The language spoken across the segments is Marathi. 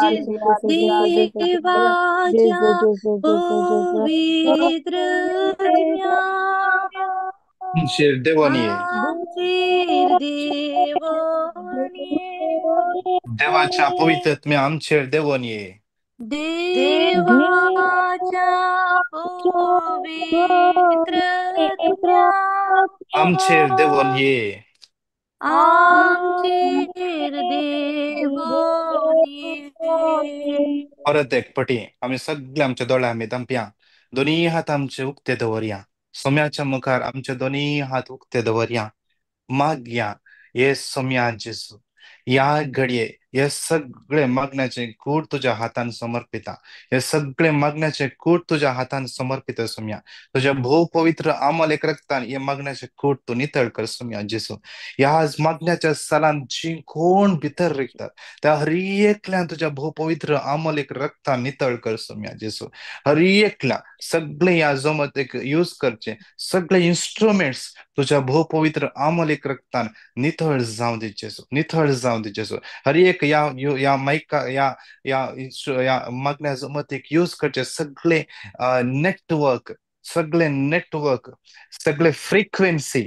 देवाच्या पवित्र आत्म्या आमचेर देवान ये. आमचेर देवानी देवाच्या पवित्र आत्म्या आमचेर देवान ये. देवाच्या पवित्र आत्म्या आमचेर देवान ये. आमचेर देवानी परत एक पटी आम्ही सगळे आमच्या दोळ्या आम्ही दंप्या दोन्ही हात आमचे उक्ते दवरया. सोम्याच्या मुखार आमचे दोन्ही हात उक्ते दवरया. मागया ये सोम्या जेसू या घडये हे सगळे मागण्याचे कूट तुझ्या हातान समर्पिता. हे सगळे मागण्याचे कूट तुझ्या हातान समर्पित सोम्या. तुझ्या भोव पवित्र आमल एक रक्तान हे मागण्याचे कूट तू नितळ कर सोम्या जेसू. या मागण्याच्या सलान जी कोण भितर रिकतात त्या हरी एकल्यान तुझ्या भोव पवित्र आमल एक रक्तान नितळ कर सोम्या जेसू. हरी एकल्या सगळे या जमत एक यूज करचे सगळे इन्स्ट्रुमेंट्स तुझ्या भोव पवित्र आमल एक रक्तान नितळ जाऊ दे जेसू. नितळ जाऊ दे जेसू. हर एक या माइका या मागण्या जमत एक यूज करचे सगळे नेटवर्क सगळे फ्रिक्वेन्सी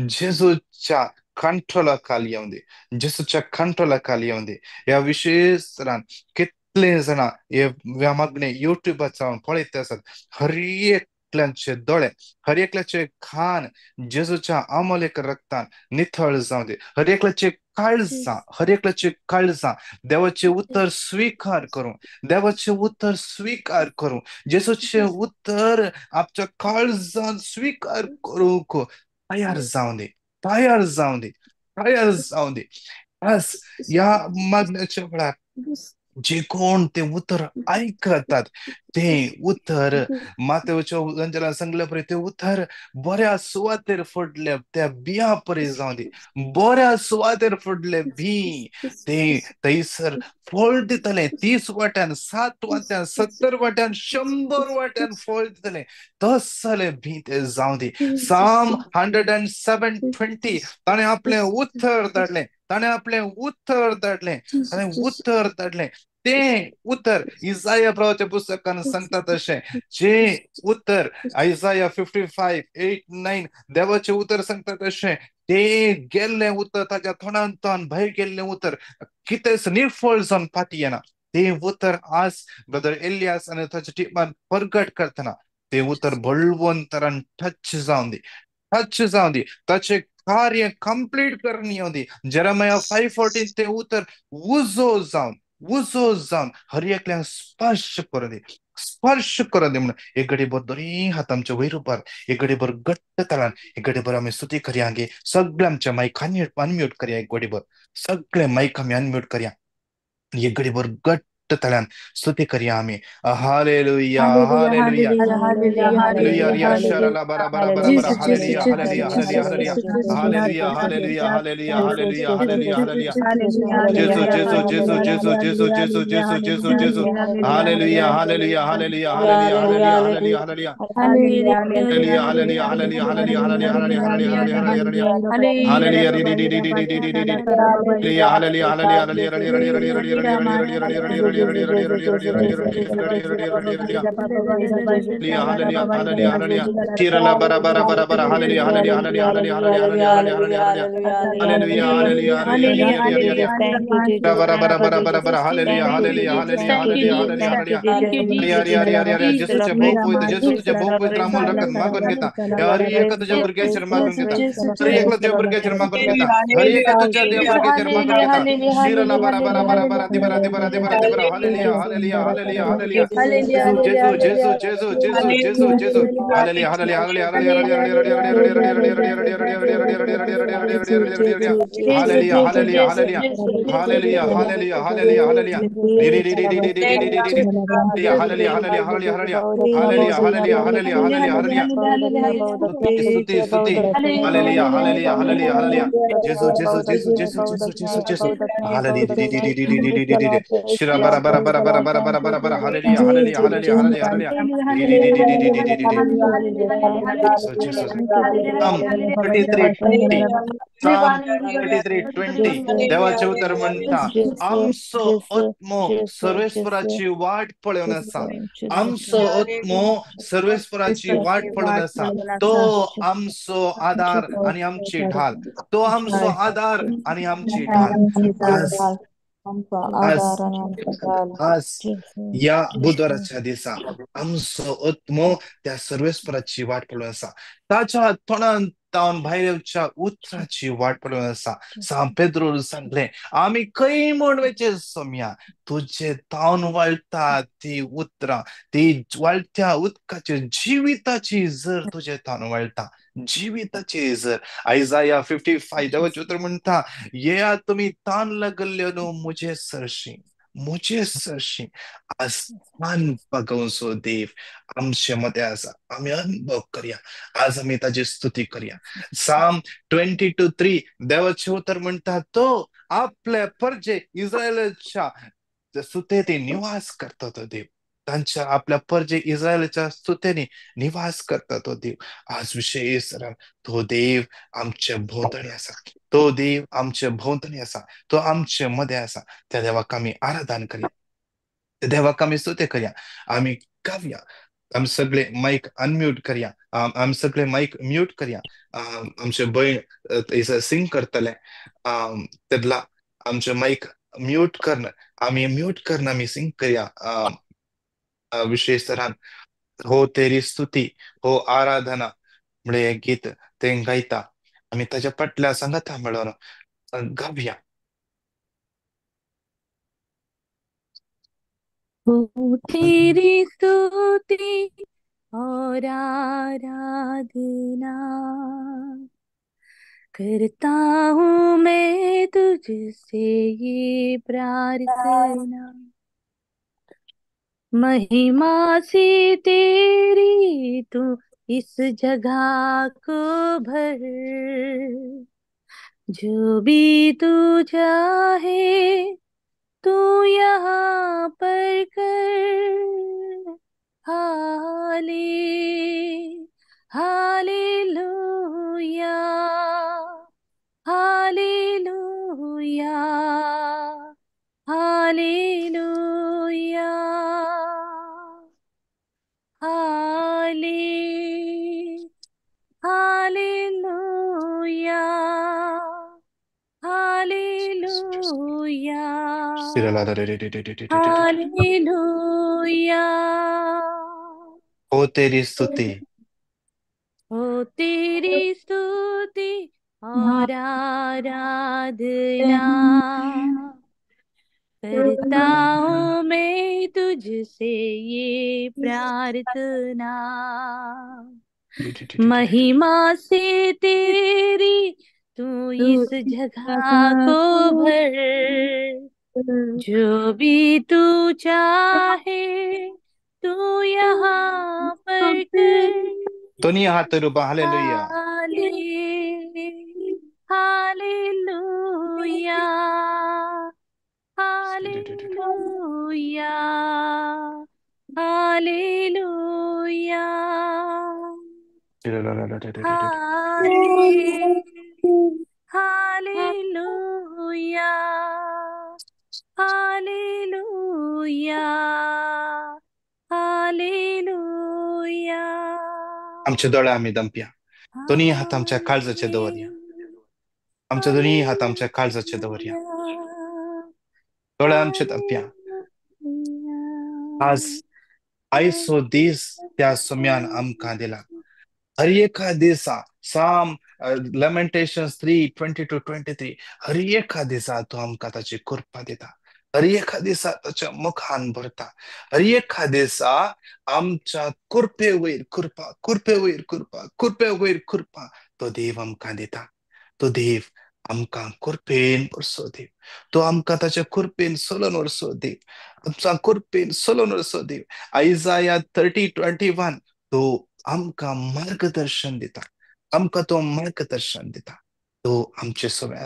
जेसूच्या कंट्रोलाखाली येऊन दे. जेसूच्या कंट्रोलाखाली येऊन दे. या विशेष कितले जण या मागणे युट्यूबाचा पळयत असत. हर एकल्याचे दोळे हर एकल्याचे खान जेसूच्या आमोलेक रक्तान निथळ जाऊ दे. हर एकल्याचे काळजा देवाचे उत्तर स्वीकार करू. देवाचे उत्तर स्वीकार करू. जेसूचे उत्तर आपच्या काळजान स्वीकार करू तयार जाऊ दे. तयार जाऊ दे. तयार जाऊ दे. बस या मागण्याच्या वेळात जे कोण ते उत्तर ऐकतात ते उत्तर मातेच्या गंजला सांगल्यापर्यंत ते उत्तर बऱ्या सुवातेर फुडले त्या बिया परी जाऊ दे. बऱ्या सुवातेर फुडले बी ते थंयसर फळ दितले. 30 वाट्यान 7 वाट्यान 70 वाट्यान 100 वाट्यान फळ दितले. तसले भी ते जाऊ दे. Psalm 107:20 ताणे आपले उत्तर धाडले. ताणे आपले उत्तर धाडले. ताणे उत्तर धाडले. ते उत्तर इसाया प्रवाच्या पुस्तकान सांगतात असे जे उत्तर आयसाया 55:8-9 देवाचे उत्तर सांगतात असे ते गेल्ले उत्तर ताच्या तोंडांतून भायर गेल्ले उत्तर कितेंच निर्फळ जावन फाटी येना. ते उत्तर आज ब्रदर एलियास आणि ताच्या टिपान प्रगट करतना ते उत्तर बळवंतरान टच जावन दी. टच जावन दी. ताचे कार्य कंप्लीट करून येऊन दी. जेरेमिया 5:14 ते उत्तर उजो जावन हर एकल्याक स्पर्श करू दे. स्पर्श करू दे म्हणून एक गडीभर दोन्ही हात आमच्या वैरुपार एक गडीभर घट्ट तळान एक गडीभर आम्ही स्तुती करया गे. सगळे आमच्या माईक अनम्यूट करया. एक गडीभर सगळे माईक आम्ही अनम्यूट करया. एक गडीभर घट्ट तळ्यान स्तुती करया आम्ही. हालेलुया हालेलुया हालेलुया रिया शरला बरा बरा बरा बरा hallelujah hallelujah hallelujah hallelujah hallelujah hallelujah hallelujah hallelujah hallelujah जेसू जेसू जेसू जेसू जेसू जेसू जेसू जेसू जेसू hallelujah hallelujah hallelujah hallelujah hallelujah hallelujah hallelujah hallelujah hallelujah hallelujah hallelujah hallelujah hallelujah hallelujah hallelujah री री री री री री री री री hallelujah hallelujah hallelujah Tirala bara bara bara bara hallelujah hallelujah hallelujah hallelujah hallelujah hallelujah hallelujah hallelujah hallelujah bara bara bara bara bara hallelujah hallelujah hallelujah hallelujah hallelujah hallelujah जेसूचे भाऊ पवित्र जेसू तुझ्या भाऊ पवित्र अमोल रक्कत मागून घेता. हर एक तुझ्या भुरग्याचेर मागून घेता. हर एक तुझ्या भुरग्याचेर मागून घेता. हर एक तुझ्या देव भुरग्याचेर मागून घेता. शिरला bara bara bara bara दिबरा दिबरा दिबरा दिबरा hallelujah hallelujah hallelujah hallelujah जेसू जेसू जेसू जेसू जेसू जेसू जेसू hallelujah hallelujah hallelujah hallelujah hallelujah hallelujah hallelujah hallelujah hallelujah hallelujah hallelujah hallelujah hallelujah hallelujah hallelujah स्तुति स्तुति hallelujah hallelujah hallelujah hallelujah जेसू जेसू जेसू जेसू जेसू जेसू जेसू hallelujah bara bara bara bara bara bara bara bara hallelujah hallelujah hallelujah hallelujah hallelujah di di di di di di di di di di Jesus Jesus Psalm 33:20 Psalm 33:20 देवाचे उत्तर म्हणता आमचो आत्मो सर्वेश्वराची वाट पळोवन आसा आमचो आत्मो सर्वेश्वराची वाट पळोवन आसा तो आमचो आधार आणि आमची ढाल तो आमचो आधार आणि आमची ढाल आज आज आज या बुधवाराच्या दिसा आमचो आत्मो त्या सर्वेस्पराची वाट पळोवन आसा ताच्या तोंडान तावन भायर येवच्या उतराची वाट पळोवन आसा सां पेद्रो सांगले आमी खंय म्हूण वयचे सोम्या तुझे तावन वळटा ती उतरां ती वळत्या उदकाची जिविताची जर तुझे तावन वळटा जिविताची जर आयजाया 55 देवाचे उतर म्हणटा येया तुमी तान लागल्यो न्हू मुझे सरशी आज तान पागोवचो देव आमचे मध्ये आसा आमी अनुभव करया आज आमी ताची स्तुती करया साम 22:3 देवाचे उतर म्हणटा तो आपल्या परजे इस्रायलाच्या सुतेनी निवास करता तो देव तांच्या आपल्या परजे इस्रायलाच्या स्तुतेनी निवास करता तो देव आज विशेष सरान तो देव आमच्या भोंवतणी आसा तो देव आमच्या भोंवतणी आसा तो आमचे मध्ये आसा त्या देवाक आमी आराधन करया त्या देवाक आमी स्तुती करया आमी गावया आमी सगळे माईक अनम्यूट करया आमी सगळे माईक म्यूट करया आमचे भयण सिंग करतले तेदला आमचे माईक म्यूट करन आमी सिंग करया विशेष तरान हो तेरी स्तुती हो आराधना म्हणजे हे गीत ते गायता आमी ताच्या फाटल्या सांगाता मेळोन गावया हो तेरी स्तुति और आराधना करता हूँ मैं तुझसे ये प्रार्थना महिमा से तेरी तू इस जगह को भर जो भी तू चाहे तू यहाँ पर कर हाले हालेलुया हालेलुया हालेलुया हाले हालेलुया हालेलुया हालेलुया हो तेरी स्तुती हो तेरी स्तुति और आराधना करता हूँ मैं तुझसे ये प्रार्थना महिमा से तेरी तू इस जगह को भर जो भी तू चाहे तू यहाँ पर कर दोन्ही हात रूपा हालेलुया हाले हालेलुया हालेलुया हालेलुया हाले हालेलुया हालेलुया हालेलुया आमचे दोळे आमी दंपया दोन्ही हात आमच्या काळजाचे दवरया आमचे दोन्ही हात आमच्या काळजाचे दवरया दोळे आमचे दंपया आज आयचो दीस त्या सोम्यान आमकां दिला हर एका दिसा साम लॅमेंटेशन्स 3:22-23 हर एका दिसा तो आमकां ताची कृपा दिता हर एका दिसा ताच्या मुखान भरता हर एका दिसा आमच्या कृपे वयर कृपा तो देव आमकां दिता तो देव आमकां कृपेन वर्सो देव तो आमकां ताच्या कृपेन सोलोन वर्सो देव आमच्या कृपेन सोलोन वर्सो देव आयजाया 30:21 तो आमकां मार्गदर्शन दिता आमकां तो मार्गदर्शन दिता तो आमचे सोय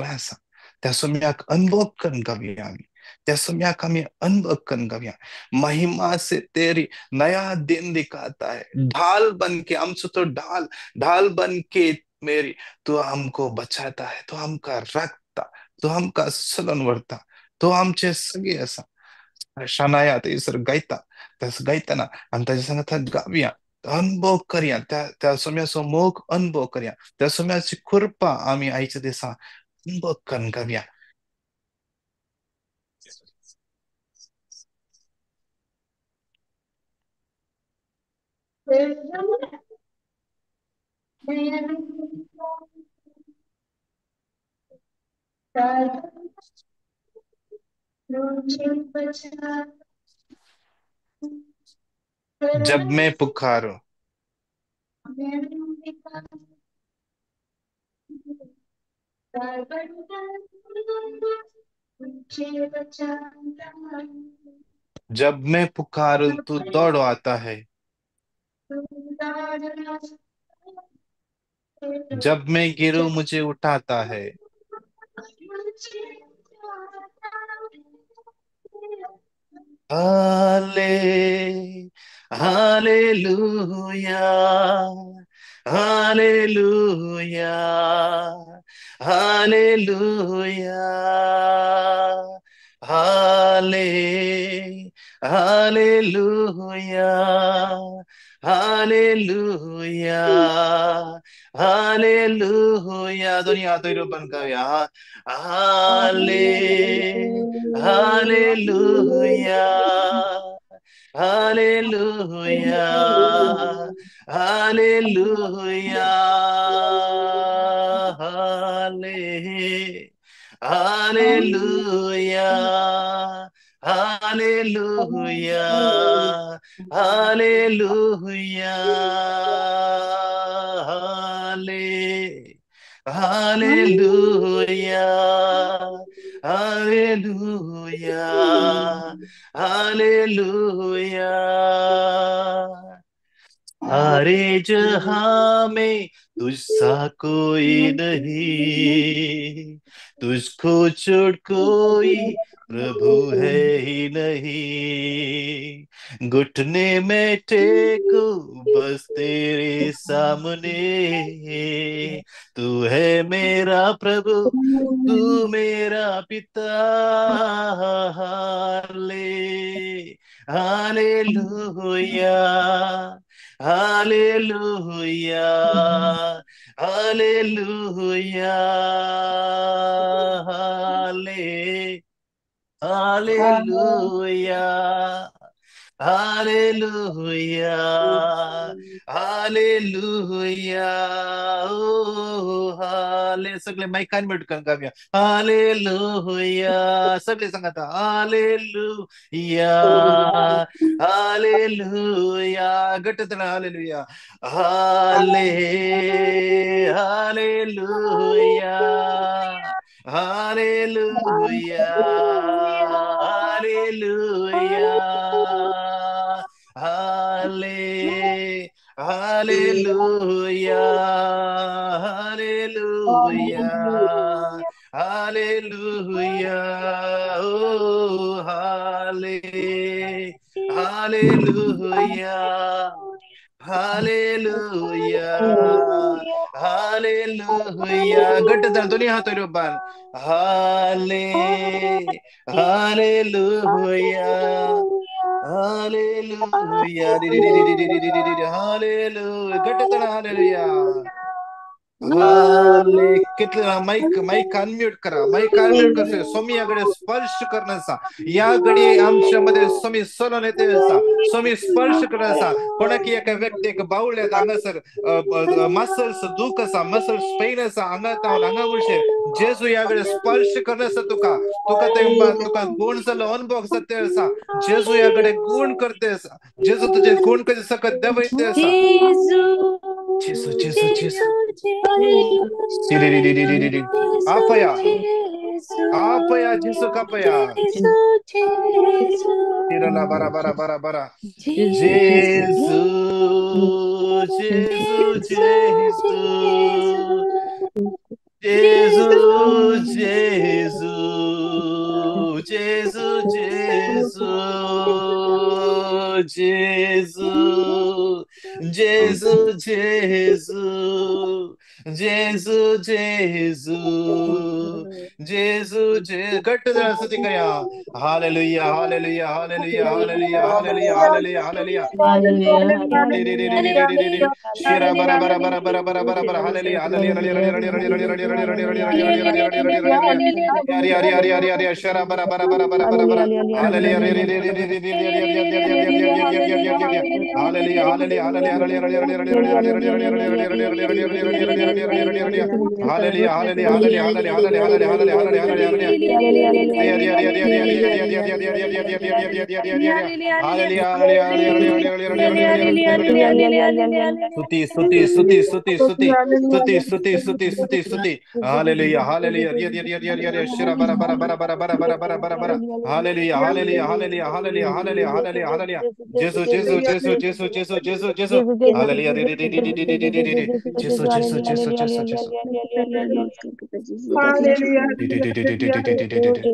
आसा त्या सोम्याक अनुभव करून गावया आमी त्या समय kami अनुभव गया महिमा से तेरी नया दिन दिखाता है। ढाल बन के आमचं तो ढाल ढाल बन के मेरी तो हमको बचाता है, तो हमका रखता, तो हमका सलन वरता, तो आमचे सगळे असा शानाया ते सर गायता तस गायताना आणि त्याच्या सांगता गाव्या अनुभव करूया त्या त्या सोम्याचो मोग अनुभव करूया त्या सोम्याची कृपा आम्ही आईच्या दिसा अनुभव करून गाव्या. जब मैं पुकारूं जब मैं पुकारूं तू दौड़ आता है, जब मैं गिरूं मुझे उठाता है. हाले हालेलुया हालेलुया हालेलुया हाले हालेलुया हालेलुया हालेलुया दोन्ही हात बंद करूया. हाले Hallelujah. Hallelujah. Hallelujah. Hallelujah. Hallelujah. Hallelujah. Hallelujah. Hallelujah. Hallelujah. सारे जहां में तुझसा कोई नहीं, तुझको छोड़ कोई प्रभु है ही नहीं. घुटने में टेको बस तेरे सामने, तू है मेरा प्रभु, तू मेरा पिता. हाले hallelujah Hallelujah. Hallelujah. Hallelujah. Hallelujah. Hallelujah. Oh, हाले सगळे माईकान मिटकन गाऊया. हालेलुया सगळे सांगा आता. Hallelujah hallelujah गटतन hallelujah. हाले hallelujah Hallelujah, hallelujah, hallelujah, hallelujah, hallelujah, oh, hallelujah. Hallelujah. Hallelujah. Gata दोन्ही हात बांध. Halle. Hallelujah. Hallelujah. Hallelujah. Gata hallelujah. हाले कितले माईक माईक अनम्यूट करा. माईक अनम्यूट करा. स्वामी याकडे स्पर्श करण्याचा याकडे आमच्यामध्ये स्वामी सलन येते स्वामी स्पर्श करण्याचा. कोणाकी एका व्यक्ती एक बावल्यात हांगासर मसल्स दुख असा मसल्स पेन असा अंगात अंगामुशेर जेजू याकडे स्पर्श करण्याचा तुका तुका ते तुका गुण झालं अनुभव सत्य असा जेजू याकडे गुण करते असा. जेजू तुझे गुण कधी सकत देवयते असा. Jesu, जेसू जेसू जेसू Jesu, Jesu, आपया Jesu, आपया जेसू कापया Jesu, Jesu, Tirla बरा बरा बरा बरा जेसू Jesu, जेसू Jesu, जेसू Jesu, जेसू जेसू जेजू जेजू जेजू जेजू जेजू जेजू जेजू जेजू जे घट्ट जरा स्तुती करूया. Hallelujah hallelujah hallelujah hallelujah hallelujah hallelujah hallelujah. Hallelujah, hallelujah, hallelujah, Shira bara bara bara hallelujah, bara bara bara bara hallelujah hallelujah hallelujah, hallelujah hallelujah hallelujah, hallelujah hallelujah, hallelujah hallelujah hallelujah yari yari yari yari yari yari shara bara bara bara bara bara bara hallelujah hallelujah hallelujah hallelujah hallelujah स्तुति स्तुति स्तुति स्तुति स्तुति स्तुति स्तुति स्तुति स्तुति स्तुति हालेलुया हालेलुया रिय रिय रिय रिय रिय शिरा bara bara bara bara bara bara bara bara bara hallelujah hallelujah hallelujah hallelujah hallelujah hallelujah hallelujah जेसु जेसु जेसु जेसु जेसु जेसु जेसु हालेलुया रि रि रि रि रि रि रि रि रि जेसु जेसु जेसु जेसु जेसु रि रि रि रि रि रि रि रि रि रि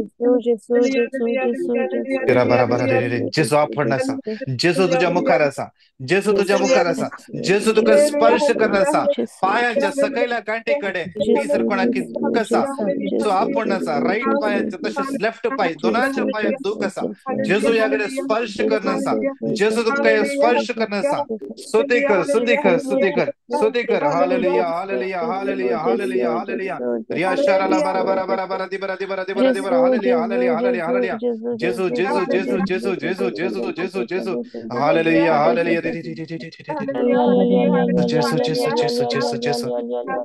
शिरा bara bara रि रि रि जेसु आपण असा जेसु तुझ्या मुखार असा जेसु तुझ्या मुखार असा जेसु तुका स्पर्श करणार असा पायांच्या सकैल्या गांठीकडे ती जर कोणाकी दुःख असा जेसू आपण असा राईट पायांच्या तसेच लेफ्ट पाय दोनाच्या पायात दुःख असा जेजू याकडे स्पर्श करणं असा जेजू तुका स्पर्श करणं असा स्तुती कर स्तुती कर स्तुती कर स्तुती कर hallelujah hallelujah hallelujah hallelujah hallelujah रिया शराला बरा बरा बरा बरा दी बरा दी बरा दी बरा दी बरा हालेलुया हालेलुया हालेलुया हालेलुया जेजू जेजू जेजू जेजू जेजू जेजू जेजू जेजू हालेलुया हालेलुया जेसू जेसू जेसू जेसू जेसू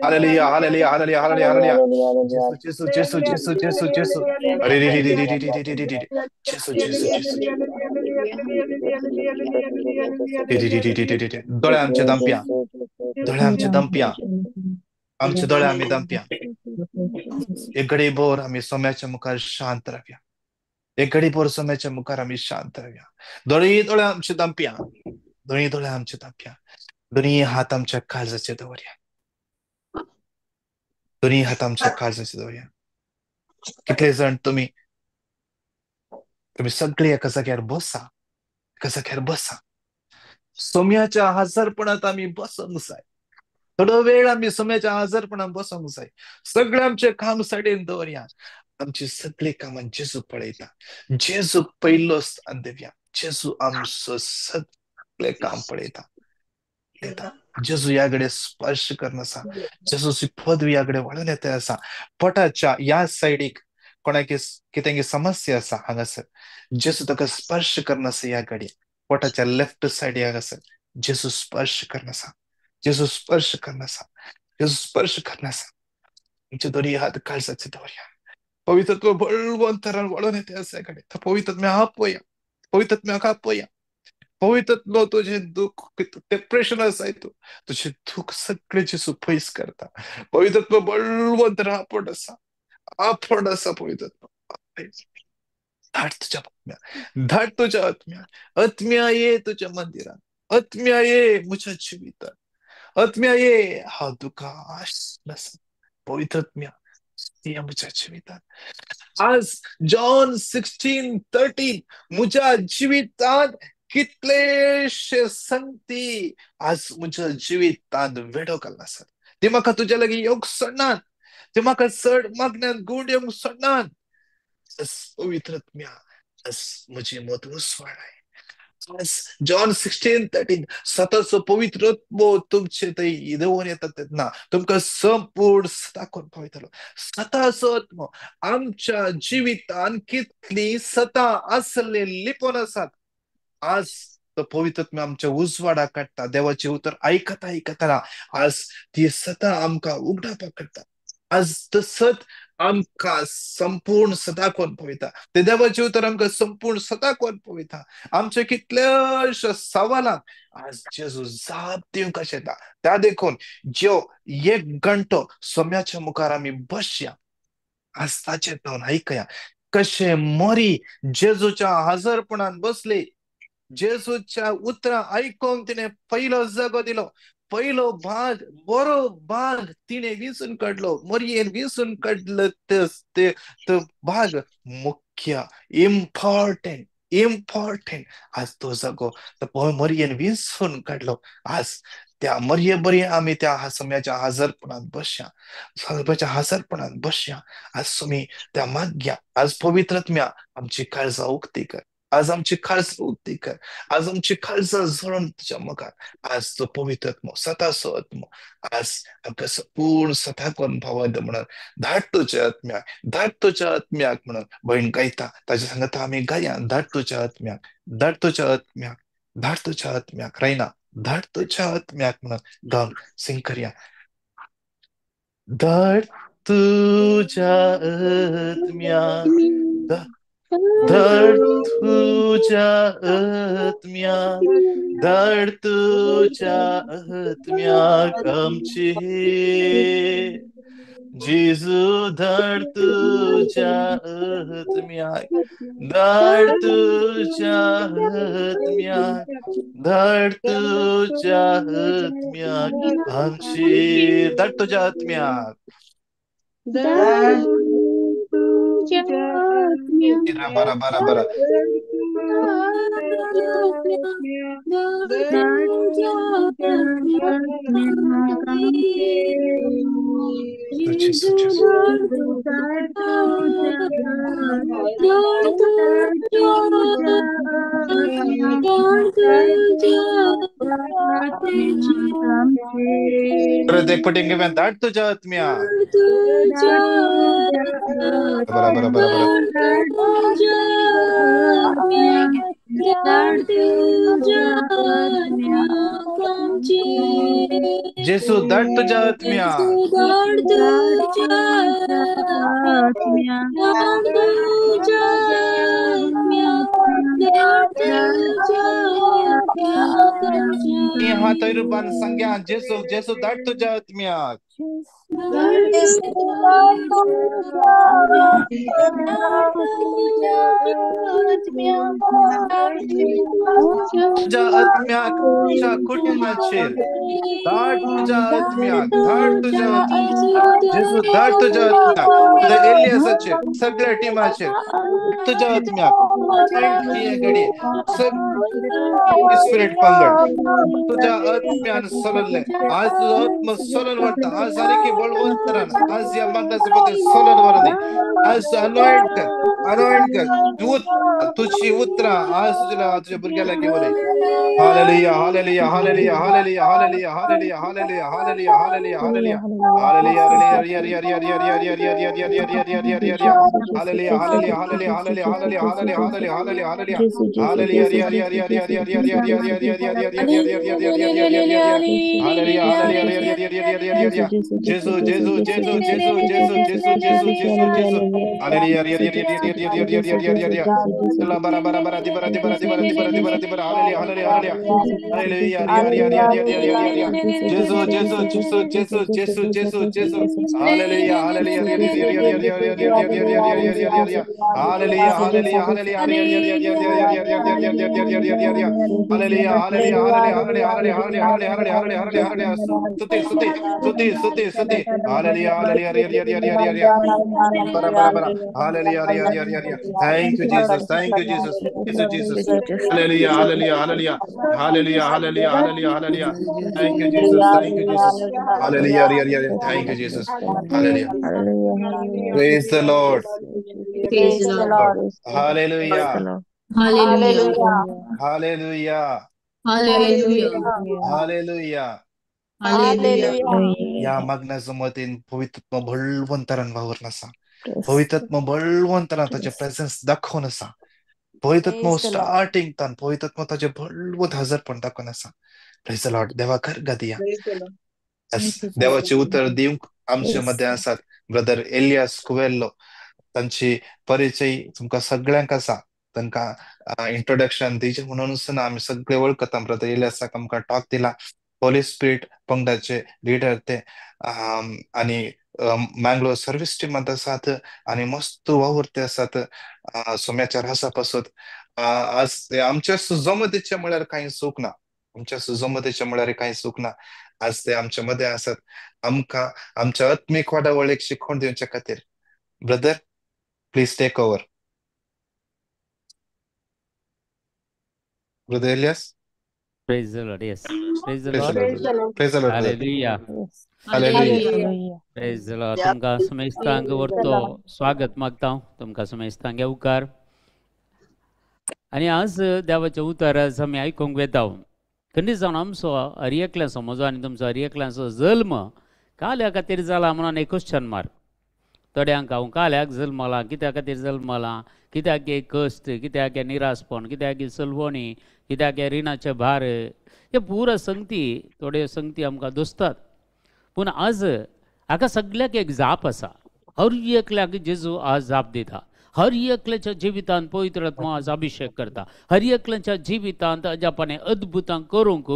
hallelujah hallelujah hallelujah hallelujah hallelujah जेसू जेसू जेसू जेसू जेसू जेसू अरे रे रे रे रे रे रे रे रे रे जेसू जेसू जेसू रे रे रे रे रे रे रे दोळे आमचे दंप्या दोळे आमचे दंप्या आमचे दोळे आम्ही दंप्या एक घडी भर आम्ही सोम्याच्या मुखार शांत राहूया एक घडी भर सोम्याच्या मुखार आम्ही शांत राहूया दोळी दोळे आमचे दंप्या दोन्ही दोळे आमचे दंप्या दोन्ही हात आमच्या काळजाचे दवरया दोन्ही हात आमच्या काळजाचे दवरया कितले जण तुम्ही सगळे एका जाग्यार बसा एका जाग्यार बसा सोम्याच्या हजरपणात आम्ही बसूंक जाय थोडो वेळ आम्ही सोम्याच्या हजरपणात बसूंक जाय सगळे आमचे काम सायडीन दवरया आमची सगळी कामां जेजू पळयता जेजू पयलो स्थान दिवया जेजू आमचं सगळे काम पळयता जेजू याकडे स्पर्श करणं असा जेजूची पदवी याकडे वळून येता असा पोटाच्या या सायडीक कोणाकी कितेंगी समस्या असा हांगासर जेजू ताका स्पर्श करणं असा या घडी पोटाच्या लेफ्ट सायडी हांगासर जेजू स्पर्श करणं असा जेजू स्पर्श करणं असा जेजू स्पर्श करणं असा तुमचे दोन्ही हात काळजाचे दवरया पवित्रत्व बळवंतरान वळून येते असा घडी पवित्रत्म्या आपया पवित्रत्म्याक आपया पवित्रत्व तुझे दुःख डिप्रेशन असाय तुझे दुःख सगळे जेजू पयस करता पवित्रत्व बळवंत आपण असा पवित्रत्व धाड तुझ्या आत्म्या धाड तुझ्या आत्म्या आत्म्या ये तुझ्या मंदिरात आत्म्या ये मुझ्या जीवितात आत्म्या ये हा दुःखा पवित्रत्म्या ये मुझ्या जीवितात आज जॉन 16:13 मुझ्या जीवितात कितलेशे संगती आज मुझ्या जिवितांत वेडो घालना आसात ते म्हाका तुज्या लागीं येवंक सोडनात ते म्हाका चड मागण्यांत गुण येवंक सोडनात पवित्रत्म्या आज म्हजी मत उसवाडाय आज जॉन 16:13 सताचो पवित्रत्व तुमचे थंय देंवून येता तेन्ना तुमकां संपूर्ण सदां पळयतलो सताचो आत्मो आमच्या जिवितांत कितली सतां आसले लिपोन आसात आज तो पवित्रत्व आमच्या उजवाडाक काडटा देवाचे उतर आयकता आयकतना आज ती सता आमकां उगडावपाक करता आज तो सत आमकां संपूर्ण सदा कोण पळयता ते देवाचे उतर आमकां संपूर्ण सदा कोण पळयता आमच्या कितल्याशा सवालांक आज जेजू जाप दिवंक येता त्या देखून ज्यो 1 घंटो सोम्याच्या मुखार आमी बसया आज ताचे तोंड आयकया कशे मोरी जेजूच्या हजरपणान बसले जेजूच्या उतरां आयकोंक तिने पयलो जागो दिलो पयलो भाग बरो भाग तिने विंचून काडलो मोरयेन विंचून काडलो तो भाग वाक्य इम्पॉर्टंट इम्पॉर्टंट आज तो जगो तर मरियन विसरून काढलो. आज त्या मरिये बरी आम्ही त्या सम्याच्या हजरपणात बसया, सर्वांच्या हजरपणात बसया. आज तुम्ही त्या माग्या आज पवित्रत्म्या आमची काळजा उक्ती कर. आज आमची खालसा उक्ती कर. आज आमची खालसा झळून तुझ्या मगात. आज तो पवित्रत्म स्वतः सोत्म आज आमकां पूर्ण स्वतः करून भावद म्हणून धाड तुझ्या आत्म्याक, धाड तुझ्या आत्म्याक म्हणून बहीण गायता ताच्या सांगता आम्ही गाया. धाड तुझ्या आत्म्याक, धाड तुझ्या आत्म्याक, धाड तुझ्या आत्म्याक रायना धाड तुझ्या आत्म्याक म्हणून गाऊन सिंग करूया. धाड तुझ्या आत्म्याक, धाड तुझ्या आत्म्याक, धाड तुझ्या आत्म्याक आमची जेजू. धाड तुझ्या आत्म्याक, धाड तुझ्या आत्म्याक, धाड तुझ्या आत्म्याक आमची. धाड तुझ्या आत्म्याक. बरा बरा बरा जेजू जेजू परत एक पटिंग घेऊया. धाड तुझ्या आत्म्याक. बरा बरा बरा बरा जेजू धाड तुझ्या आत्म्याक. हात रूपान सांग्या जेजू जेजू धाड तुझ्या आत्म्याक. तुझ्या आत्म्याक तुझ्या कुटुंबाचेर धाड तुझ्या आत्म्याक, धाड तुझ्या आत्म्याक जेजू धाड तुझ्या आत्म्याक. तुझ्या एलियासाचेर सगळ्या टीमाचेर तुझ्या आत्म्याक घडी स्पिरिट पंगड तुझ्या आत्म्यान सोलले. आज तुझा आत्मा सोलन वाटता. आज सारखी बळवंत राहणार. आज या मागण्याचे मध्ये सोलन वरणे आज अनॉइंट कर, अनॉइंट कर. तुझी उतरा आज तुझ्या भुरग्याला घेऊन. Hallelujah hallelujah hallelujah hallelujah hallelujah hallelujah hallelujah hallelujah hallelujah hallelujah hallelujah जेजू जेजू जेजू जेजू जेजू जेजू जेजू जेजू जेजू hallelujah. Bara bara bara bara di bara di bara di bara di bara di bara di bara hallelujah hallelujah hallelujah hallelujah hallelujah hallelujah Jesus Jesus Jesus Jesus Jesus Jesus Jesus hallelujah hallelujah hallelujah hallelujah hallelujah hallelujah hallelujah hallelujah hallelujah suti suti suti suti suti hallelujah hallelujah bara bara bara hallelujah. Thank you, Jesus. Thank you, Jesus. Thank you, Jesus. Hallelujah, hallelujah, hallelujah. Hallelujah, hallelujah, hallelujah, hallelujah. Thank you, Jesus. Thank you, Jesus. Hallelujah, hallelujah. Thank you, Jesus. Hallelujah. Praise the Lord. Praise the Lord. Hallelujah. Hallelujah. Hallelujah. Hallelujah. Hallelujah. Hallelujah. या मागण्याचं मतीन पवित्रत्व बळवंतरान वावर नसा. पवित्रत्व बळवंतरान ताचे प्रेझेन्स दाखवून असा. पवित्रत्व स्टार्टिंग तान पवित्रत्व ताचे बळवंत हजरपण दाखवून असा. Praise the Lord. देवा घर गादिया देवाचे उत्तर दिवंक आमच्या मध्ये आसात. ब्रदर एलियास कुवेल्लो तांची परिचय तुमकां सगळ्यांक आसा. तांकां इंट्रोडक्शन दिवचे म्हणून आम्ही सगळे वळखता. ब्रदर एलियासाक आमकां टॉक दिला. होली स्पिरिट पंगडाचे लीडर ते आणि मँगलोर सर्व्हिस टीमात आसात आणि मस्त वावरते आसात सोम्याच्या रासा पासत. आज ते आमच्या सुजमतेच्या म्हळ्यार काही चूक ना. आमच्या सुजमतेच्या म्हळ्यार काही चूक ना. आज ते आमच्या मध्ये आसात. आमकां आमच्या आत्मीक वाडावळीक शिकवण दिवच्या खातीर brother please take over. Brother Elias? Praise the Lord. Yes. Praise the Praise the Lord. Lord, brother. Praise the Lord, brother. Hallelujah. Yes. Hallelujah. Hallelujah. Praise the Lord. तुमका समेस्तांग वरतो स्वागत मागता तुमका समेस्तांग येवकार. आणि आज देवाचे उतर आज आमी आयकूंक वेता. खंडीत जावन आमचो हरियेकल्या समजो आनी तुमचो हरियेकल्याचो जल्म काल्या खातीर जाला म्हणून एक क्वेश्चन मार्क. थोड्यांक हांव काल्याक जल्मला, कित्या खातीर जल्मला, कित्याक हे कश्ट, कित्याक हे निराशपण, कित्याक ही चलवणी, कित्याक हे रिणाचे भार, हे पुरो संगती थोड्यो संगती आमकां दोसतात. पूण आज हाका सगळ्याक एक जाप आसा. हर एकल्याक जेजू आज जाप दिता. हर एकल्याच्या जिवितांत पवित्र आत्मा आज अभिषेक करता. हर एकल्याच्या जिवितांत अजापाने अद्भुतां करूंक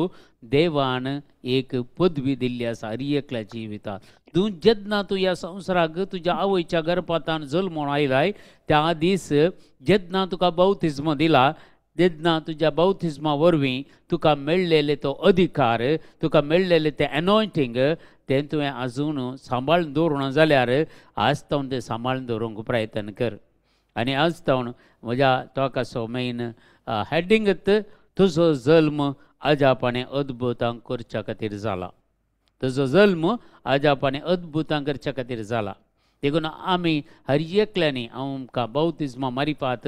देवान एक पदवी दिल्ली आसा. हर एकल्या जिवितांत तूं जेन्ना तूं ह्या संवसाराक तुज्या आवयच्या गर्भांतान जल्मून आयलाय त्या दीस जेन्ना तुका बौतिस्म दिला, जेन्ना तुज्या बौतिस्मा वरवीं तुका मेळ्ळेले तो अधिकार, तुका मेळ्ळेले तें एनॉयंटींग तें तुवें आजून सांबाळून दवरुना जाल्यार आज तावन तें सांबाळून दवरूंक प्रयत्न कर. आनी आज तावन म्हज्या टॉकाचो मेन हेडिंगत तुजो जल्म अजापाने अद्भुतां करच्या खातीर जाला. तुजो जल्म अजापाने अद्भुतां करच्या खातीर जाला. देखून आमी हर एकल्यांनी आमकां बौतिस्मा मारिफात